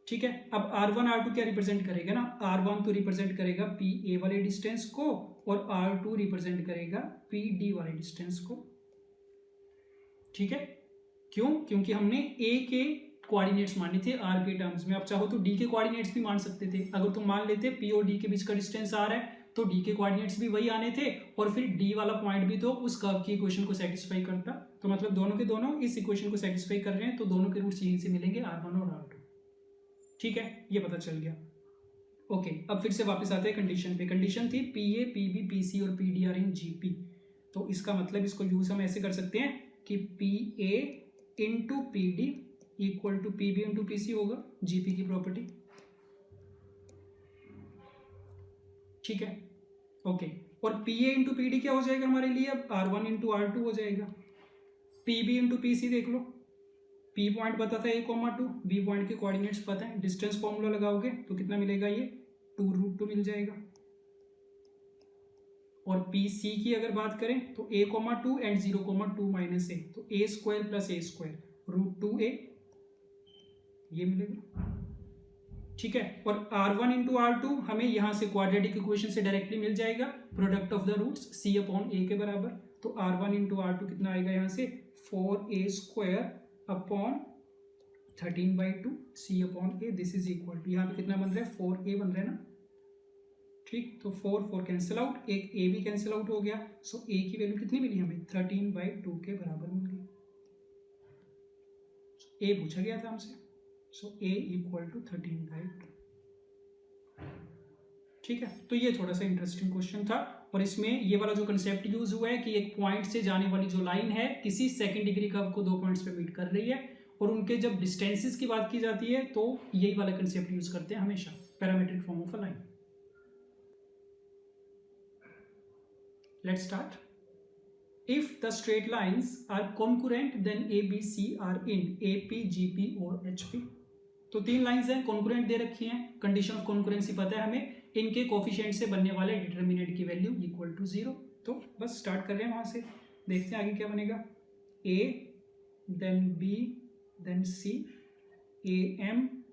ठीक है। अब r1 r2 क्या रिप्रेजेंट करेगा ना, r1 तो रिप्रेजेंट करेगा पी ए वाले डिस्टेंस को और r2 रिप्रेजेंट करेगा पी डी वाले डिस्टेंस को, ठीक है। क्यों, क्योंकि हमने ए के कोऑर्डिनेट्स माने थे आर के टर्म्स में। अब चाहो तो डी के कोऑर्डिनेट्स भी मान सकते थे, अगर तुम मान लेते पी और डी के बीच का डिस्टेंस आर है तो डी के कोऑर्डिनेट्स भी वही आने थे, और फिर डी वाला पॉइंट भी तो उस कर्व की इक्वेशन को सेटिस्फाई करता। तो मतलब दोनों के दोनों इस इक्वेशन को सेटिस्फाई कर रहे हैं, तो दोनों के रूट्स यहीं से मिलेंगे, r1 और r2, ठीक है। ये पता चल गया, ओके। अब फिर से वापस आते हैं कंडीशन पे। कंडीशन थी P A P B P C और P D are in G P, तो इसका मतलब इसको यूज हम ऐसे कर सकते हैं कि P A into P D equal to P B into P C होगा, जीपी की प्रॉपर्टी, ठीक है, ओके। और P A into P D क्या हो जाएगा हमारे लिए, अब r1 इंटू r2 हो जाएगा। P B into P C देख लो, पी पॉइंट पता था a,2, बी पॉइंट के कोऑर्डिनेट्स पता है, डिस्टेंस फॉर्मूला लगाओगे तो कितना मिलेगा, ये 2√2 मिल जाएगा। और पी सी की अगर बात करें तो a,2 एंड 0,2 माइनस a, तो a² प्लस a² √2a ये मिलेगा, ठीक है। और r1 इंटू r2 हमें यहां से क्वाड्रेटिक इक्वेशन से डायरेक्टली मिल जाएगा, product of the roots c/a के बराबर। तो r1 इंटू r2 कितना आएगा यहाँ से, 4a² upon 13/2 c/a, this is equal to, यहाँ पे कितना बन रहा है, 4a बन रहा है ना, ठीक। तो 4 कैंसिल आउट, एक a भी कैंसिल आउट हो गया, सो a की वैल्यू कितनी मिली हमें, 13/2 के बराबर मिल गई। a पूछा गया था हमसे, सो a इक्वल टू 13/2, ठीक है। तो ये थोड़ा सा इंटरेस्टिंग क्वेश्चन था, और इसमें ये वाला जो कंसेप्ट यूज हुआ है कि एक पॉइंट से जाने वाली जो लाइन है किसी सेकंड डिग्री कर्व को 2 पॉइंट्स पे मीट कर रही है, और उनके जब डिस्टेंसेस की बात की जाती है तो यही वाला कंसेप्ट यूज करते हैं हमेशा, parametric form of a line. Let's start. If the straight lines are concurrent, then A, B, C are in AP, GP और HP। तो 3 लाइंस हैं, कॉन्कुरेंट दे रखी हैं, कंडीशन ऑफ कॉन्कुरेंसी पता है हमें, इनके कोफिशिएंट से बनने वाले डिटर्मिनेंट की वैल्यू इक्वल टू 0। तो बस स्टार्ट कर रहे हैं वहां से, देखते हैं आगे क्या बनेगा। A then B, then C, AM,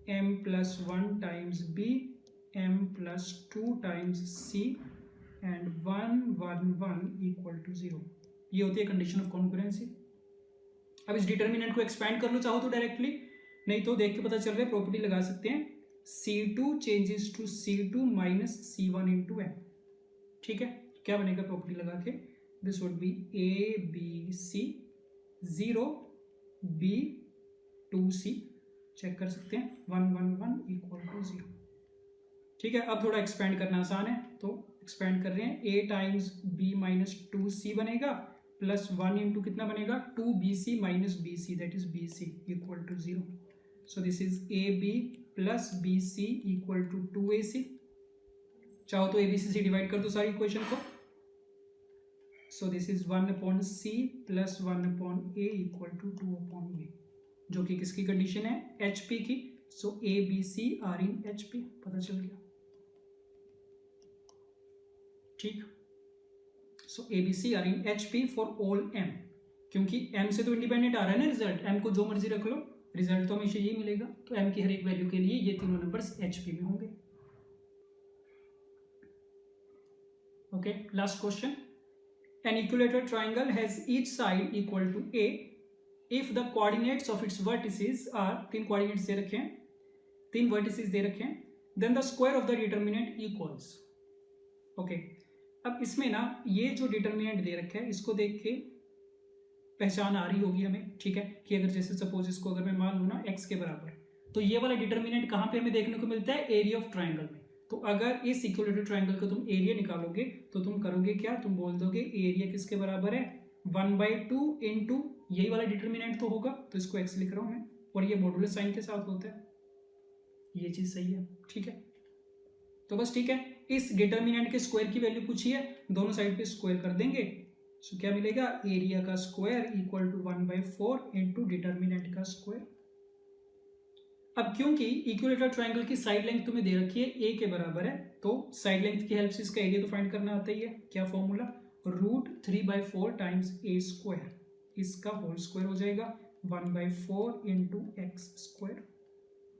M plus 1 times B, M plus 2 times C, and 1 1 1 equal to 0. ये होती है कंडीशन ऑफ कॉन्करेंसी. अब इस डिटर्मिनेंट को एक्सपैंड कर लो चाहो तो डायरेक्टली, नहीं तो देख के पता चल रहा है प्रॉपर्टी लगा सकते हैं. C2 changes to C2 minus C1 into M. ठीक है, क्या बनेगा प्रॉपर्टी लगा के? This would be ABC 0 B 2C. Check कर सकते हैं 1 1 1 इक्वल टू 0. ठीक है, अब थोड़ा एक्सपेंड करना आसान है तो एक्सपेंड कर रहे हैं. A times B minus 2C बनेगा प्लस 1 इंटू कितना बनेगा 2BC minus BC, that is BC equal to 0. So this is AB plus BC equal to 2AC. चाहो तो ABC से डिवाइड कर दो सारी इक्वेशन को. So this is 1 upon C plus 1 upon A equal to 2 upon B, जो कि किसकी कंडीशन है? HP की. So ABC are in HP. पता चल गया. ठीक. So ABC are in HP for all M, क्योंकि M से तो इंडिपेंडेंट आ रहा है ना रिजल्ट. M को जो मर्जी रख लो, रिजल्ट तो हमेशा यही मिलेगा. तो M की हर एक वैल्यू के लिए ये तीनों नंबर्स HP में होंगे. Okay, last question. An equilateral triangle has each side equal to A if the coordinates of its vertices are, तीन कोऑर्डिनेट्स दे रखे हैं, तीन वर्टिसेस दे रखे हैं, then the square of the determinant equals. Okay, अब इसमें ना ये जो डिटर्मिनेंट दे रखा है इसको देख के पहचान आ रही होगी हमें. ठीक है, कि अगर जैसे सपोज इसको अगर मैं मान लूँ ना x के बराबर, तो ये वाला डिटर्मिनेंट कहाँ पे हमें देखने को मिलता है? एरिया ऑफ ट्राइंगल में. तो अगर इस इक्विलेटरल ट्राइंगल का तुम एरिया निकालोगे तो तुम करोगे क्या? तुम बोल दोगे एरिया किसके बराबर है? 1/2 इंटू यही वाला डिटर्मिनेंट तो होगा, तो इसको x लिख रहा हूं मैं, और ये मॉडुलस साइन के साथ होता है. ये चीज सही है. ठीक है, तो बस ठीक है, इस डिटर्मिनेंट के स्क्वायर की वैल्यू पूछी है, दोनों साइड पे स्क्वायर कर देंगे. सो क्या मिलेगा? एरिया का square equal to 1/4 into determinant का स्क्वायर. अब क्योंकि इक्विलेटरल ट्राइंगल की साइड लेंथ तुम्हें दे रखी है a के बराबर है, तो साइड लेंथ की हेल्प से इसका एरिया तो फाइंड करना आता ही है. क्या फॉर्मूला? √3/4 टाइम्स a स्क्वायर, इसका होल स्क्वायर हो जाएगा 1/4 इंटू एक्स स्क्वायर.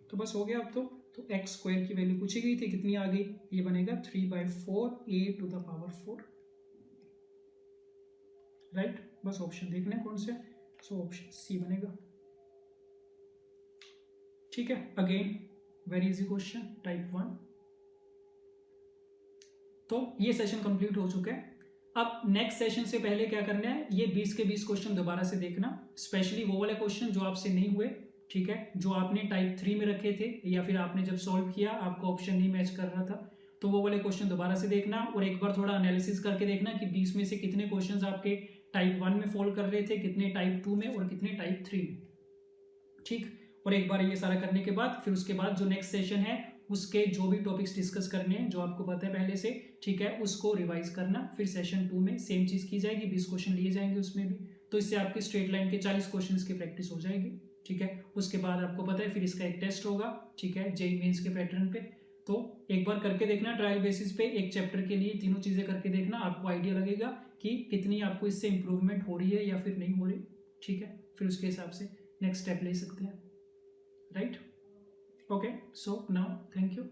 तो बस हो गया. अब तो एक्स स्क्वायर की वैल्यू पूछी गई थी, कितनी आ गई? ये बनेगा 3/4 a to the power 4. Right, बस ऑप्शन देखना है कौन से. सो ऑप्शन सी बनेगा. ठीक है, again very easy question, type 1. तो ये सेशन कंप्लीट हो चुका है. अब नेक्स्ट सेशन से पहले क्या करना है? ये 20 के 20 क्वेश्चन दोबारा से देखना, स्पेशली वो वाले क्वेश्चन जो आपसे नहीं हुए. ठीक है, जो आपने टाइप 3 में रखे थे या फिर आपने जब सॉल्व किया आपका ऑप्शन नहीं मैच कर रहा था, तो वो वाले क्वेश्चन दोबारा से देखना और एक बार थोड़ा एनालिसिस करके देखना कि 20 में से कितने क्वेश्चंस आपके टाइप 1 में फॉल कर रहे थे, कितने टाइप 2 में और कितने टाइप 3 में. ठीक, और एक बार ये सारा करने के बाद फिर उसके बाद जो नेक्स्ट सेशन है उसके जो भी टॉपिक्स डिस्कस करने हैं जो आपको पता है पहले से, ठीक है, उसको रिवाइज करना. फिर सेशन 2 में सेम चीज़ की जाएगी, 20 क्वेश्चन लिए जाएंगे उसमें भी. तो इससे आपकी स्ट्रेट लाइन के 40 क्वेश्चन की प्रैक्टिस हो जाएगी. ठीक है, उसके बाद आपको पता है फिर इसका एक टेस्ट होगा. ठीक है, जेईई मेंस के पैटर्न पे. तो एक बार करके देखना ट्रायल बेसिस पे, एक चैप्टर के लिए तीनों चीज़ें करके देखना, आपको आइडिया लगेगा कि कितनी आपको इससे इंप्रूवमेंट हो रही है या फिर नहीं हो रही. ठीक है, फिर उसके हिसाब से नेक्स्ट स्टेप ले सकते हैं. Right, okay, so now thank you.